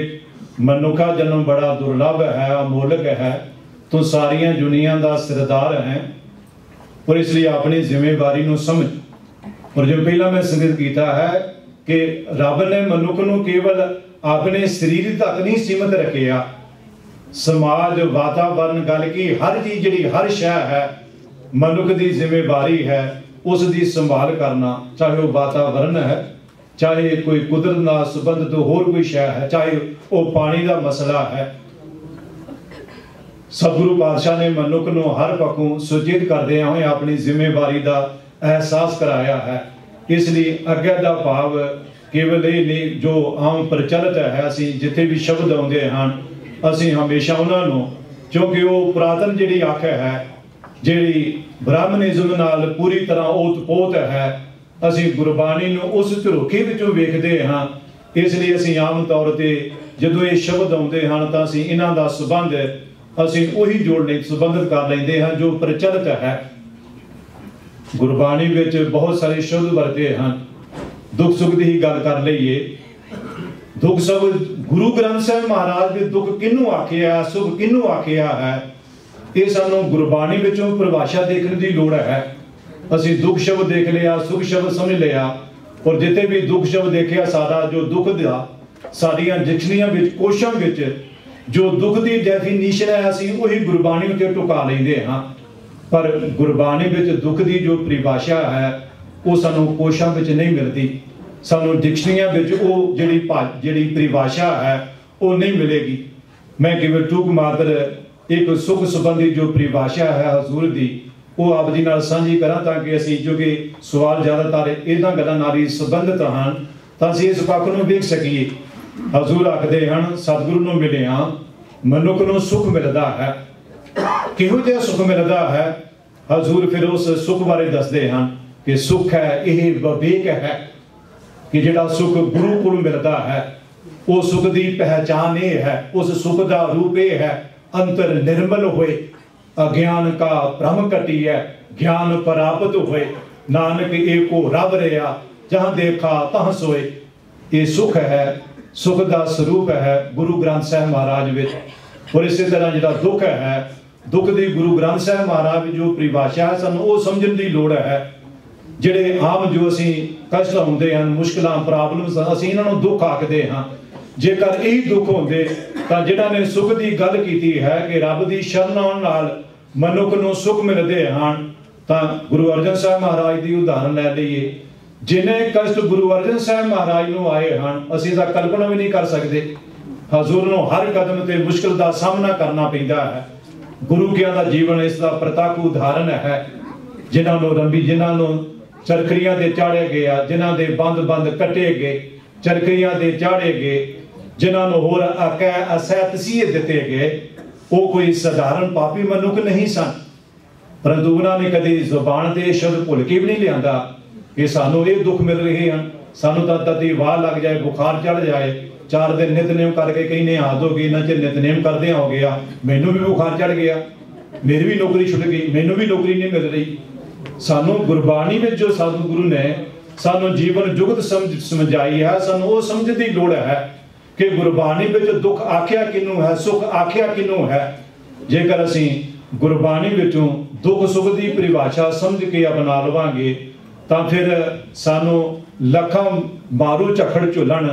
मनुखा जन्म बड़ा दुर्लभ है, अमोलक है, तू सारिया दुनिया का सरदार है और इसलिए अपनी जिम्मेवारी को समझ। और जो पहला मैं संगत किया है कि रब ने मनुख को केवल अपने शरीर तक नहीं सीमित रखिया, समाज वातावरण गल की हर चीज जी हर शह है मनुख की जिम्मेवारी है उसकी संभाल करना, चाहे वो वातावरण है, चाहे कोई कुदरत नाल संबंधित होर कोई शह है, चाहे वो पानी का मसला है। सतगुरु पातशाह ने मनुख को हर पक्षों सुचेत करदे हुए अपनी जिम्मेवारी का एहसास कराया है। इसलिए अगे का भाव केवल ये नहीं जो आम प्रचलित है, असी जिथे भी शब्द आते हैं असी हमेशा उन्होंने, क्योंकि वो पुरातन जी अख है जी ब्राह्मणिज्म नाल पूरी तरह ओत-पोत है, असी गुरबाणी उस झरोखे विचों वेखदे हाँ। इसलिए असी आम तौर पर जो ये शब्द आते हैं तो असी इन्हां दा संबंध असी उही जोड़ने संबंधित कर लेंदे हैं जो प्रचलित है। गुरबाणी विच बहुत सारे शब्द वरते हैं। दुख सुख की ही गल कर लीए, दुख सब गुरु ग्रंथ साहिब महाराज ने दुख किनू आखिया सुख किनू आखिया है, ये सानू गुरबाणी विचों परिभाषा देखने की लोड़ है। असी दुख शब्द देख लिया, सुख शब्द समझ लिया, और जिते भी दुख शब्द देखिया सारा जो दुख दा सारिया डिक्शनरियां विच कोशां विच जो दुख की डेफिनीशन है असी वही गुरबाणी उत्ते टुका लेंदे हाँ। पर गुरबाणी विच दुख की जो परिभाषा है वो सानू कोशां विच नहीं मिलती, सानू डिक्शनरियां विच वो जिहड़ी परिभाषा है वो नहीं मिलेगी। मैं केवल टूक मात्र एक सुख संबंधी जो परिभाषा है हजूर की वो आप जी नाल साझी करा ताकि असी जो कि सवाल ज़्यादातर इन्हां गल्लां नाल ही संबंधित हैं तो असी इस पक्ष नूं वेख सकीए। हजूर आखदे हैं सतगुरु नूं मिलिया मनुख नूं सुख मिलता है। किहो जिहा सुख मिलता है, हजूर फिर उस सुख बारे दसदे हैं कि सुख है यह विवेक है कि जिहड़ा सुख गुरु कोल मिलता है वो सुख की पहचान ये है, उस सुख का रूप ये है अंतर निर्मल होए अज्ञान का भ्रम कटिए ज्ञान प्राप्त होए नानक एको रब रहा जहां देखा तहां सोए। ये सुख है, सुख का स्वरूप है गुरु ग्रंथ साहिब महाराज विच। और इसी तरह जिहड़ा दुख है, दुख की गुरु ग्रंथ साहिब महाराज जो परिभाषा है सानू वो समझण की लोड़ है। जिहड़े आम जो असी कष्ट आउंदे हैं मुश्किलां प्रॉब्लम्स असी इन्हां नूं दुख आखदे हाँ। जेकर यही दुख होंदे तां जिन्हां ने सुख की गल कीती है कि रब की शरण आउण नाल मनुख नूं सुख मिलदे हैं तां गुरु अर्जन साहिब महाराज की उदाहरण लै लईए। जिन्हें कष्ट गुरु अर्जन साहिब महाराज नूं आए हैं असी तां कल्पना भी नहीं कर सकते। हजूर नूं हर कदम ते मुश्किल का सामना करना पैंदा है। गुरु कियां दा जीवन इसका प्रतੱਖ उदाहरण है। जिन्हां नूं रंबी जिन्हां नूं चरखड़ियां ते चाढ़े गया, जिन्हां दे बंद बंद कटे गए, चरखड़ियां ते चाढ़े गए, जिन्हां नूं होर अकै असै तसीहे दिते गए, वो कोई साधारण पापी मनुख नहीं सन। परंतु उन्होंने कभी जुबान ते शब्द भुल के भी नहीं लिया कि सानू ये दुख मिल रहे हैं, सानू तती वाह लग जाए, बुखार चढ़ जाए, 4 दिन नितनेम करके कहीं ने हाथ हो गई इन्हें चिर नितनेम करदे हो गया, मैनू भी बुखार चढ़ गया, मेरी भी नौकरी छुट गई, मैनू भी नौकरी नहीं मिल रही। सानू गुरबाणी में जो सतगुरु ने सानू जीवन जुगत समझाई है, सानू वो समझ की लोड़ है कि गुरबाणी में जो दुख आख्या किनू है, सुख आख्या किनू है। जेकर असी गुरबाणी विचों दुख सुख की परिभाषा समझ के अपना लवांगे तो फिर सानू लखां मारू झखड़ झुलन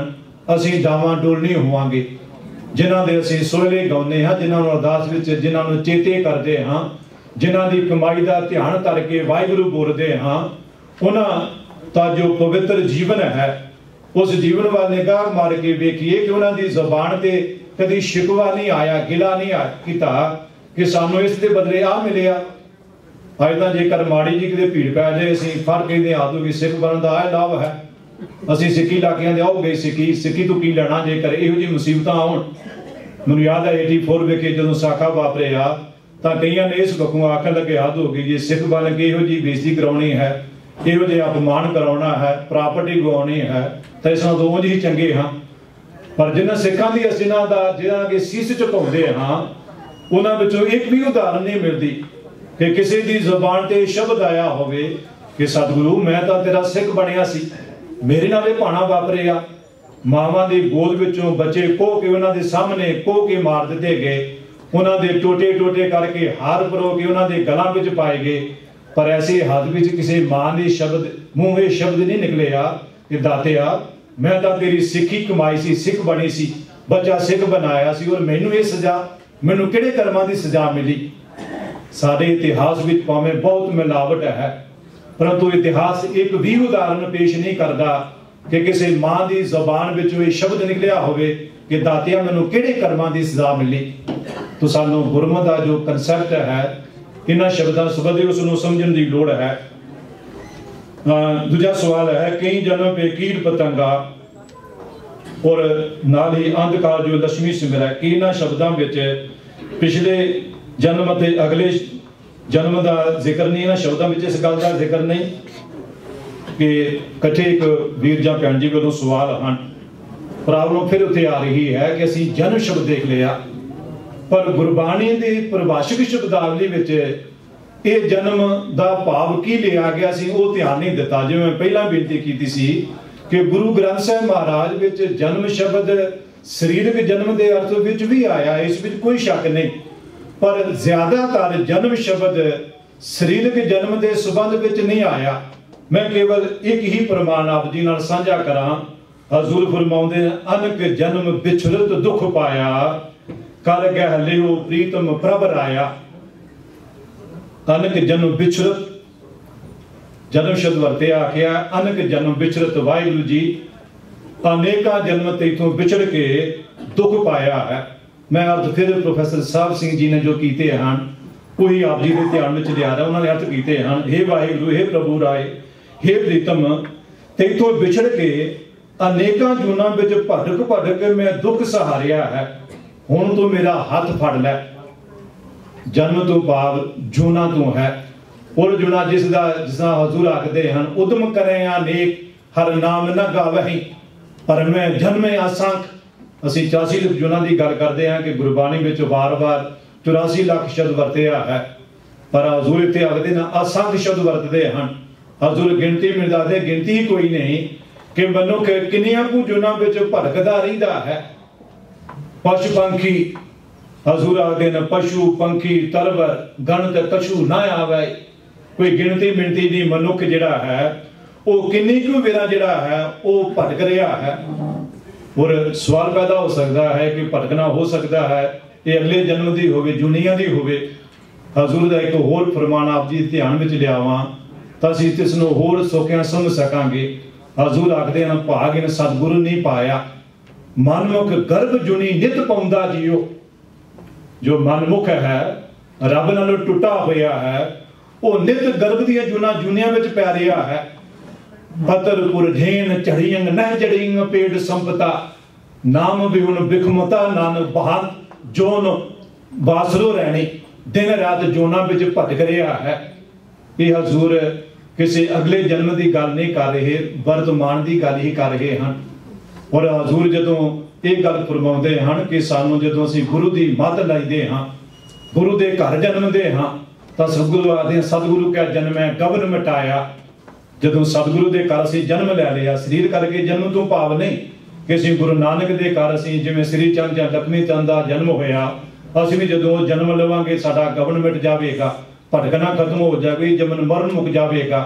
असी डावां डोल नहीं होवांगे। जिन्हां दे असी सोहले गाउने हाँ, जिन्हां नूं अरदास विच जिन्हां नूं चेते करदे हाँ, जिन्हां दी कमाई का ध्यान करके वाहिगुरू बोलदे हाँ, उन्हां दा जो पवित्र जीवन है उस जीवन वाल निगाह मार के वेखिए कि उन्हां दी ज़बान ते कदी शिकवा नहीं आया, गिला नहीं कीता कि सानू इस दे बदले आ मिलिया। अज तां जेकर माड़ी जी किते भीड़ पै जाए असीं फड़ कहते आदो कि सिख बनन दा आ लाभ है, असीं सिक्की इलाकिਆਂ ਦੇ आओ गए सिक्की तो की लेना जेकर इहो जी मुसीबतां आउण। मैनूं याद है 84 विखे जदों साखा वापरिया तां कईयां ने इस बखों आखण लगे हद हो गई जी, सिख बन के इहो जी बेइज्जती कराउणी है, इहो जिहा अपमान कराउणा है, प्रॉपर्टी गवाउणी है, तो इस नाल दोवें ही चंगे हाँ। पर जिन्हां सिखां दी असीं इन्हां दा जिन्हां अगे सीस झुकाउंदे हाँ उन्हां विचों एक भी उदाहरण नहीं मिलती कि किसी की जुबान ते शब्द आया होवे कि सतगुरु मैं तो तेरा सिख बनिया सी, मेरे नाल भाना वापरिया। मावां दी गोद विचों बच्चे कोह के उन्हां दे सामने कोह के मार दिते गए, उन्होंने टोटे टोटे करके हार परो के उन्होंने गलों में पाए गए, पर ऐसे हद में किसी मां के शब्द मूँह ये शब्द नहीं निकले आ कि दातिया मैं तो तेरी सिक्खी कमाई सी, सिख बनी सी, बच्चा सिख बनाया सी, और मैनू ये सजा, मैनू किहड़े कर्मां की सजा मिली। साडे इतिहास में भावें बहुत मिलावट है, परंतु इतिहास एक भी उदाहरण पेश नहीं करता कि किसी मां की जबान विचों ये शब्द निकलिया होवे कि दातिया मैनू किहड़े कर्मां की सजा मिली। तो सानू गुरमत का जो कंसैप्ट है इन्हां शब्दां संबंधी उसनूं समझण दी लोड़ है। दूजा सवाल है, कई जन्म पे कीट पतंगा और नाल ही अंधकार जो लक्ष्मी सिमर है, कि इन्हां शब्दां विच पिछले जन्म ते अगले जन्म का जिक्र नहीं, इन्हां शब्दां विच इस गल का जिक्र नहीं कि कट्ठे एक वीर जां भैन जी वालों सवाल हैं। प्रॉब्लम फिर उत्थे आ रही है कि असीं जन्म शब्द देख लिया, पर गुरबाणी की परिभाषिक शब्दावली विच ये जन्म का भाव की लिया गया सी वो ध्यान नहीं दिता। जिवें मैं पहला बेनती की सी कि गुरु ग्रंथ साहिब महाराज विच जन्म शब्द शरीरक जन्म के अर्थ विच भी आया, इस विच कोई शक नहीं, पर ज्यादातर जन्म शब्द शरीरक जन्म के संबंध विच नहीं आया। मैं केवल एक ही प्रमाण आप जी नाल साझा करा। हजूर फरमाउंदे अनक जन्म बिछड़त दुख पाया, कर गह लियो प्रीतम प्रभ राया। अनक जन्म बिछड़त जन्म शब्द वरते आख्या, अनक जन्म बिछड़त वाहिगुरु जी अनेका जन्म तेथों बिछड़ के दुख पाया है। मैं अर्थ फिर प्रोफैसर साहब सिंह जी ने जो कीते हैं वही आप जी के ध्यान में लिया रहा, उन्होंने अर्थ कीते हैं, हे वाहिगुरु, हे प्रभु राय, हे प्रीतम, तेथों बिछड़ के अनेका जूना विच भटक भटक मैं दुख सहारिया है, हुण तो मेरा हाथ फड़ लै। जन्म तो भाव जूना तो है, और जूना जिसका हजूर आखते हैं, उदम करें अनेक हर नाम न गावहीं, पर मैं जन्मे असंख। असीं 84 लाख जूना की गल करते हैं कि गुरबाणी में बार बार 84 लाख शब्द वरतिया है, पर हजूर इत्थे आखते ना असंख शब्द वरतते हैं। हजूर गिनती में दसदे गिनती ही कोई नहीं कि मनुख किन्नियां कु जूना विच भटकदा रहिंदा है। पशु पंखी हजूर आखदे ने पशु पंखी तरवर गणत कछु ना आवे, कोई गिनती मिनती नहीं। मनुख जिहड़ा है वो किन्नी कु वेरा जिहड़ा है वो भटक रहा है। और सवाल पैदा हो सकता है कि भटकना हो सकता है ये अगले जन्म की होवे, दुनिया की होवे। हजूर का एक होर फरमान आप जी ध्यान में लियावां तां असीं इस नूं होर सौखियां समझ सकांगे। हजूर आखदे हैं भाग इन सतगुरु नहीं पाया, मनमुख गर्भ जुनी नित पाउंदा जियो। जो मनमुख है रब नालों टुटा होया है वो नित गर्भ दियां जुना जुनिया विच पै रहा है। पतरपुर ढेन चढ़ियंग नह जड़ियंग पेड़ संपता, नाम बिहुन बिखमता नानक बहान जोन बासरो रहनी। दिन रात जोना विच भटक रहा है। ये हजूर किसी अगले जन्म की गल नहीं कर रहे, वर्तमान की गल ही कर रहे हैं। और हजूर जदों ये गल फरमाउंदे हैं कि सानू जदों असीं गुरु की मत लैंदे हाँ, गुरु के घर जन्मदे हाँ, तो सतगुरु आखदे सतगुरु क्या जन्म है गबन मिटाया। जदों सतगुरु के घर असीं जन्म लै लिया, शरीर करके जन्म तो भाव नहीं कि असीं गुरु नानक के घर असीं जिवें श्री चंद या लक्ष्मी चंद का जन्म होया, असीं भी जदों जन्म लवांगे साडा गबन मिट जाएगा, भटकना खत्म हो जाएगी, जमन मरण मुक जाएगा।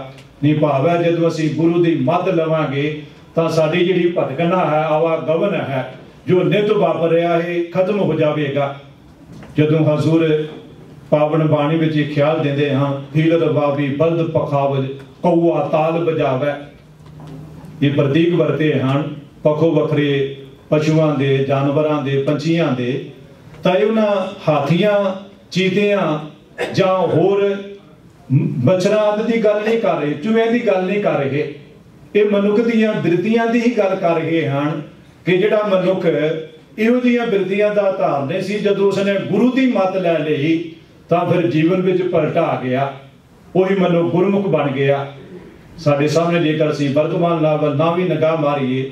नहीं भाव है जदों असीं गुरु की मद लवांगे तो साडी जिहड़ी भटकना है आवागमन है जो नित वापर रहा है खत्म हो जाएगा। जदों हजूर पावन बाणी विच ख्याल देंदे हाँ, हीलत वावी बल्द पखावज कौआ ताल बजावे। ये प्रतीक वरते हैं पखो वखरे पशुओं के, जानवरों के, पंछियों के। तो उन्हां हाथियां चीतियां जां होर मच्छरां आदि की गल नहीं कर रहे, चूहियां की गल नहीं कर रहे। ये मनुख दीयां बिरतियां की ही गल कर रहे हैं कि जिहड़ा मनुख इहो जिहियां बिरतियां दा धारने सी, जदों उसने गुरु की मत लै लई तो फिर जीवन विच पलटा आ गया, वही मनुख गुरमुख बन गया। साडे सामने जेकर असीं वर्तमान नावल ना भी निगाह मारीए,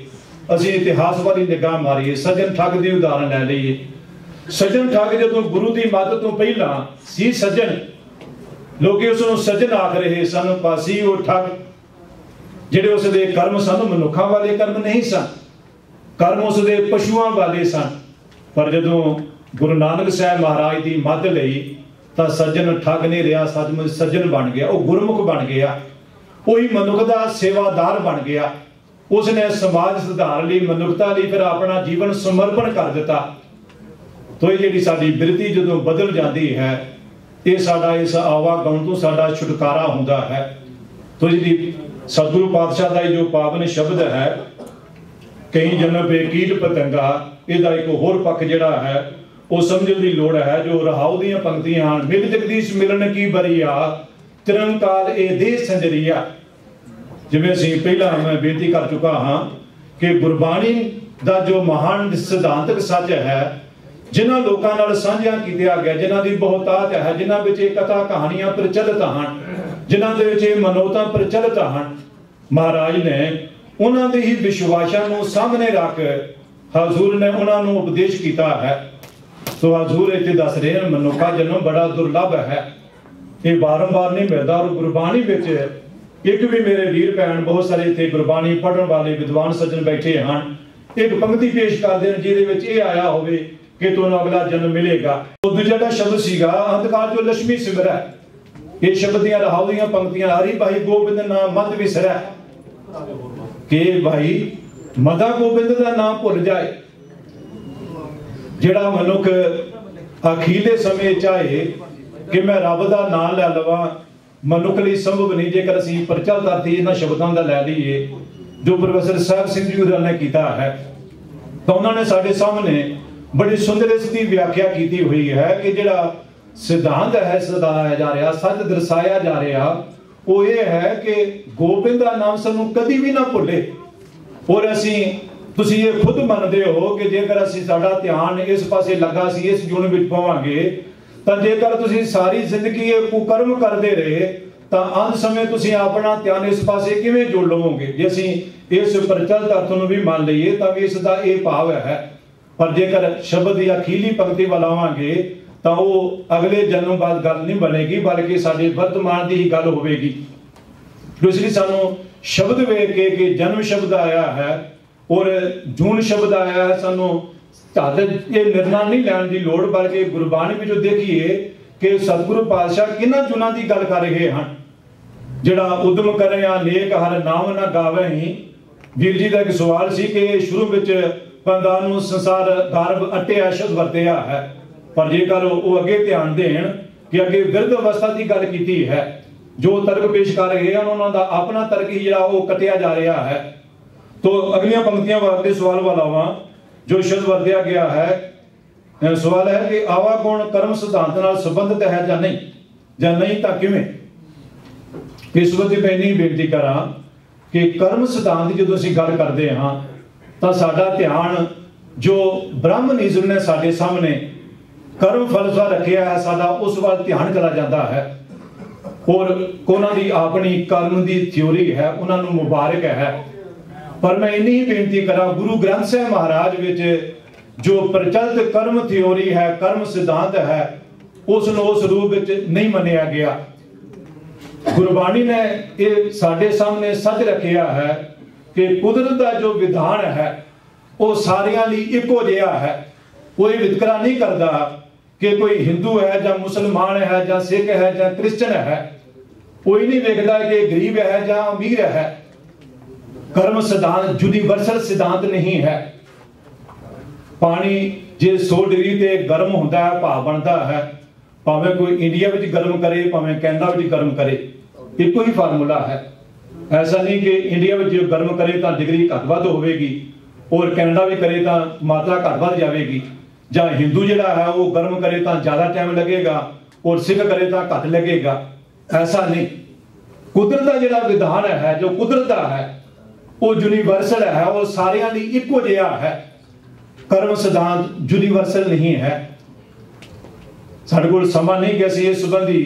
असीं इतिहास वाली निगाह मारीए, सज्जन ठग की उदाहरण लै लईए। सज्जन ठग जदों गुरु की मत तो पहला सी सज्जन, लोग उसनूं सज्जन आख रहे सन, पासी वो ठग। जिहड़े उसदे कर्म सन मनुखां वाले कर्म नहीं सन, कर्म उसदे पशुआं वाले सन। पर जदों गुरु नानक साहब महाराज की मद लई तां सज्जन ठग नहीं रहा, सचमुच सज्जन बन गया, वो गुरमुख बन गया, वही मनुख का सेवादार बन गया। उसने समाज सुधार ली, मनुखता ली फिर अपना जीवन समर्पण कर दिता। तो ये जी साडी बिरती जो बदल जाती है, ये साडा इस आवागमन तो साडा छुटकारा होंदा है। तो जी सतगुरु पातशाह का जो पावन शब्द है, कई जन्म पे कीट पतंगा, इसका एक होर पक्ष जिहड़ा है वो समझने की लोड़ है। जो रहाऊ दी पंक्तियां हैं, मिल जगदीश मिलन की बरिया, तिरंकाल ए दे संजरिया। जिवें असीं पहला मैं बेनती कर चुका हाँ कि गुरबाणी का जो महान सिद्धांतक सच है, जिन्हां लोकां नाल साझा कीता गया, जिन्हां दी बहुतात है, जिन्हां विच कथा कहानियां प्रचलित हैं, जिन्हां दे विच मनोतां प्रचलित हैं, महाराज ने उन्हां दे ही विश्वासां नूं सामने रख हजूर ने उन्हां नूं उपदेश कीता है। तो हजूर इत्थे दस रहे हैं, मनुखा जन्म बड़ा दुर्लभ है, ये बारंबार नहीं मिलता। और गुरबाणी विच एक भी मेरे वीर भैन बहुत सारे इत्थे गुरबाणी पढ़न वाले विद्वान सज्जन बैठे हैं, एक पंक्ति पेश कर देन जिहदे विच ये आया होवे कि तुहानूं अगला जन्म मिलेगा। तो दूजा शब्द सीगा अंधकार जो लक्ष्मी सिमरै, ये शब्द दियां रहाऊ दियां पंक्तियां, हरि भाई गोबिंद नाम मत विसरै, कि भाई मदा गोबिंद का नाम भुल जाए। जिहड़ा मनुख अखीले समय चाहे कि मैं रब का नाम लै लवां, मनुख लई संभव नहीं। जेकर असीं प्रचलित अर्थ इन्हां शब्दां दा लै लईए जो प्रोफैसर साहब सिंह जी होरां ने कीता है, तो उन्होंने साडे सामने बड़ी सुंदर इसकी व्याख्या की हुई है कि जिहड़ा सिद्धांत है सदाया जा रहा, सच दर्शाया जा रहा, वो ये है कि गोबिंद का नाम सानू कभी भी ना भुले। और असी तुसी ये खुद मनते हो कि जेकर असी साडा ध्यान इस पासे लगा सी, इस जुन विच पावांगे, तो जेकर तुसी सारी जिंदगी ये कुकर्म करते रहे तो अंत समय तुसी अपना ध्यान इस पासे किवें जोड़ लवोगे। जे असी इस प्रचलित अर्थ नूं भी मान लईए तो इसका ये भाव है, पर जेकर शब्द की अखीली पंक्ति वाल आवांगे तो वो अगले जन्म बाद गल नहीं बनेगी, बल्कि साडे वर्तमान की ही गल होवेगी। तो इसलिए सानू शब्द वेख के कि जन्म शब्द आया है और जून शब्द आया है, सानू ये निर्णय नहीं लैण की लोड़, बल्कि गुरबाणी में जो देखिए कि सतगुरु पातशाह किन्हां जुनां की गल कर रहे हैं। जिहड़ा उद्यम करे आ नेक हर नाम ना गावे ही, वीर जी का एक सवाल सी कि शुरू में पंदा नूं संसार गर्भ अटिया शब्द वरतिया है, पर जेकर वो अगे ध्यान देन कि अगे विरध अवस्था की गल की है, जो तर्क पेश कर रहे हैं उन्होंने दा अपना तर्क ही जिहड़ा वो कटिया जा रहा है। तो अगलियां पंक्तियां वाले सवाल वाला आवां जो शब्द वरतिया गया है, सवाल है कि आवागुण कर्म सिद्धांत नाल संबंधित है या नहीं तां किवें। इस वक्त मैं नहीं बेनती करा कि कर्म सिद्धांत जो असीं गल करते हाँ तो साडा ध्यान जो ब्रह्मनिज़म ने साडे सामने कर्म फलसफा रखिया है, साडा उस वाल ध्यान चला जाता है। और उन्हां दी अपनी कर्म की थ्योरी है, उन्हां नूं मुबारक है। पर मैं इन्नी ही बेनती करा, गुरु ग्रंथ साहिब महाराज विच जो प्रचलित कर्म थ्योरी है, कर्म सिद्धांत है, उसनूं उस रूप विच नहीं मन्निया गया। गुरबाणी ने ये साडे सामने सच रखिया है कि कुदरत का जो विधान है वो सारियां लई इक्को जिहा है। कोई वितकरा नहीं करता कि कोई हिंदू है या मुसलमान है या सिख है या क्रिश्चन है, कोई नहीं देखता कि गरीब है या अमीर है। कर्म सिद्धांत यूनिवर्सल सिद्धांत नहीं है। पानी जे 100 डिग्री ते गर्म होता है, भाप बनता है, भावें कोई इंडिया में गर्म करे, भावें कैनेडा में गर्म करे, एको ही फार्मूला है। ऐसा नहीं कि इंडिया में गर्म करे तो डिग्री घट वध होगी और कैनेडा भी करे तो मात्रा घट वध जाएगी, या हिंदू जिहड़ा है वो गर्म करे तो ज़्यादा टाइम लगेगा और सिख करे तो घट लगेगा। ऐसा नहीं, कुदरत का जिहड़ा विधान है, जो कुदरत का है वो यूनिवर्सल है, वो सारियां लई इक्को जिहा है। कर्म सिद्धांत यूनिवर्सल नहीं है। साडे कोल समा नहीं कि असीं इस संबंधी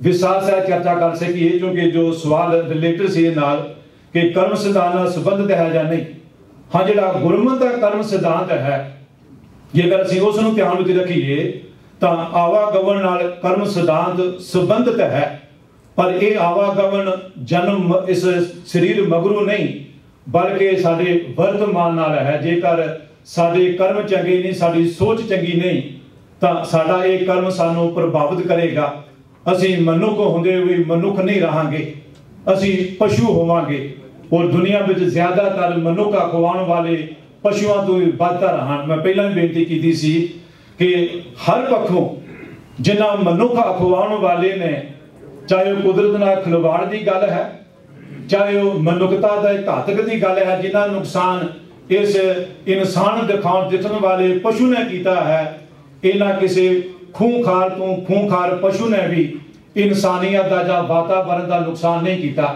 विस्तार से चर्चा कर सकीए, क्योंकि जो सवाल रिलेटेड से नाल कि कर्म सिद्धांत नाल संबंधित है या नहीं। हाँ, जिहड़ा गुरमत का कर्म सिद्धांत है, जेकर असीं उस नूं ध्यान विच रखीए तां आवागमन नाल कर्म सिद्धांत संबंधित है। पर यह आवागमन जन्म इस शरीर मगरू नहीं, बल्कि साडे वर्तमान नाल है। जेकर साडे कर्म चंगे नहीं, साडी सोच चंगी नहीं, ਤਾਂ ਸਾਡਾ ਇਹ ਕਰਮ ਸਾਨੂੰ ਪ੍ਰਭਾਵਿਤ ਕਰੇਗਾ। ਅਸੀਂ ਮਨੁੱਖ ਹੁੰਦੇ ਹੋਏ ਮਨੁੱਖ ਨਹੀਂ ਰਹਾਂਗੇ, ਅਸੀਂ ਪਸ਼ੂ ਹੋਵਾਂਗੇ। ਔਰ ਦੁਨੀਆ ਵਿੱਚ ਜ਼ਿਆਦਾਤਰ ਮਨੁੱਖ ਅਖਵਾਉਣ ਵਾਲੇ ਪਸ਼ੂਆਂ ਤੋਂ ਵੀ ਵੱਧਦਾ ਰਹਾਂਗੇ। ਮੈਂ ਪਹਿਲਾਂ ਵੀ ਬੇਨਤੀ ਕੀਤੀ ਸੀ ਕਿ ਹਰ ਪੱਖੋਂ ਜਿਨ੍ਹਾਂ ਮਨੁੱਖ ਅਖਵਾਉਣ ਵਾਲੇ ਨੇ, ਚਾਹੇ ਉਹ ਕੁਦਰਤ ਨਾਲ ਖਿਲਵਾੜ ਦੀ ਗੱਲ ਹੈ, ਚਾਹੇ ਉਹ ਮਨੁੱਖਤਾ ਦਾ ਘਾਤਕ ਦੀ ਗੱਲ ਹੈ, ਜਿਨ੍ਹਾਂ ਨੁਕਸਾਨ ਇਸ ਇਨਸਾਨ ਦਿਖਣ ਵਾਲੇ ਪਸ਼ੂ ਨੇ ਕੀਤਾ ਹੈ, ਇਹਨਾਂ ਕਿਸੇ ਖੂੰਖਾਰ ਤੋਂ ਖੂੰਖਾਰ ਪਸ਼ੂ ਨੇ ਵੀ ਇਨਸਾਨੀਅਤ ਦਾ ਜਾਂ ਵਾਤਾਵਰਨ ਦਾ ਨੁਕਸਾਨ ਨਹੀਂ ਕੀਤਾ।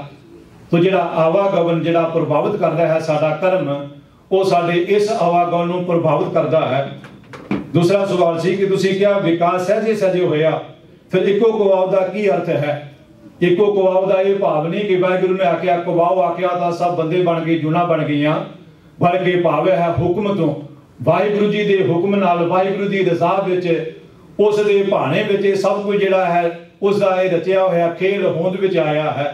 ਤੋ ਜਿਹੜਾ ਆਵਾਗਮਨ ਜਿਹੜਾ ਪ੍ਰਭਾਵਿਤ ਕਰਦਾ ਹੈ ਸਾਡਾ ਕਰਮ, ਉਹ ਸਾਡੇ ਇਸ ਆਵਾਗਮਨ ਨੂੰ ਪ੍ਰਭਾਵਿਤ ਕਰਦਾ ਹੈ। ਦੂਸਰਾ ਸਵਾਲ ਸੀ ਕਿ ਤੁਸੀਂ ਕਿਹਾ ਵਿਕਾਸ ਸਹਿਜੇ ਸਹਿਜੇ ਹੋਇਆ, ਫਿਰ ਇੱਕੋ ਕੁਵਾਵ ਦਾ ਕੀ ਅਰਥ ਹੈ? ਇੱਕੋ ਕੁਵਾਵ ਦਾ ਇਹ ਭਾਵ ਨਹੀਂ ਕਿ ਵਾਹਿਗੁਰੂ ਨੇ ਆਖਿਆ ਕੁਵਾਵ ਆਖਿਆ ਤਾਂ ਸਭ ਬੰਦੇ ਬਣ ਗਏ, ਜੂਨਾ ਬਣ ਗਈਆਂ, ਬਲਕਿ ਭਾਵ ਹੈ ਹੁਕਮ ਤੋਂ, ਵਾਹਿਗੁਰੂ ਜੀ ਦੇ ਹੁਕਮ ਨਾਲ, ਵਾਹਿਗੁਰੂ ਦੀ ਰਜ਼ਾ ਵਿੱਚ, ਉਸ ਦੇ ਭਾਣੇ ਵਿੱਚ ਇਹ ਸਭ ਕੁਝ ਜਿਹੜਾ ਹੈ ਉਸ ਦਾ ਇਹ ਰਚਿਆ ਹੋਇਆ ਖੇਲ ਹੋਂਦ ਵਿੱਚ ਆਇਆ ਹੈ।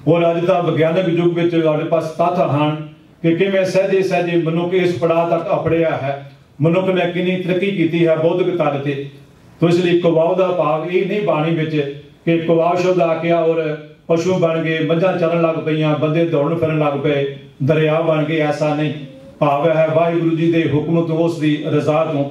ਔਰ ਅੱਜ ਦਾ ਵਿਗਿਆਨਕ ਯੁੱਗ ਵਿੱਚ ਸਾਡੇ ਪਾਸ ਤੱਥ ਹਨ ਕਿ ਕਿਵੇਂ ਸਹਿਜੇ ਸਹਿਜੇ ਮਨੁੱਖ ਇਸ ਪੜਾਅ ਤੱਕ ਅਪੜਿਆ ਹੈ, ਮਨੁੱਖ ਨੇ ਕਿੰਨੀ ਤਰੱਕੀ ਕੀਤੀ ਹੈ ਬੌਧਿਕ ਤਲ ਤੇ। ਤੋ ਇਸ ਲਈ ਕੁਵਾਵ ਦਾ ਭਾਵ ਇਹ ਨਹੀਂ ਬਾਣੀ ਵਿੱਚ ਕਿ ਕੁਵਾਵ ਸ਼ਬਦ ਆਖਿਆ ਔਰ ਪਸ਼ੂ ਬਣ ਗਏ, ਮੱਝਾਂ ਚਰਨ ਲੱਗ ਪਈਆਂ, ਬੰਦੇ ਦੌੜਨ ਫਿਰਨ ਲੱਗ ਪਏ, ਦਰਿਆ ਬਣ ਗਏ, ਐਸਾ ਨਹੀਂ। ਭਾਵ ਹੈ ਵਾਹਿਗੁਰੂ ਜੀ ਦੇ ਹੁਕਮ ਤੋਂ, ਉਸ ਦੀ ਰਜ਼ਾ ਤੋਂ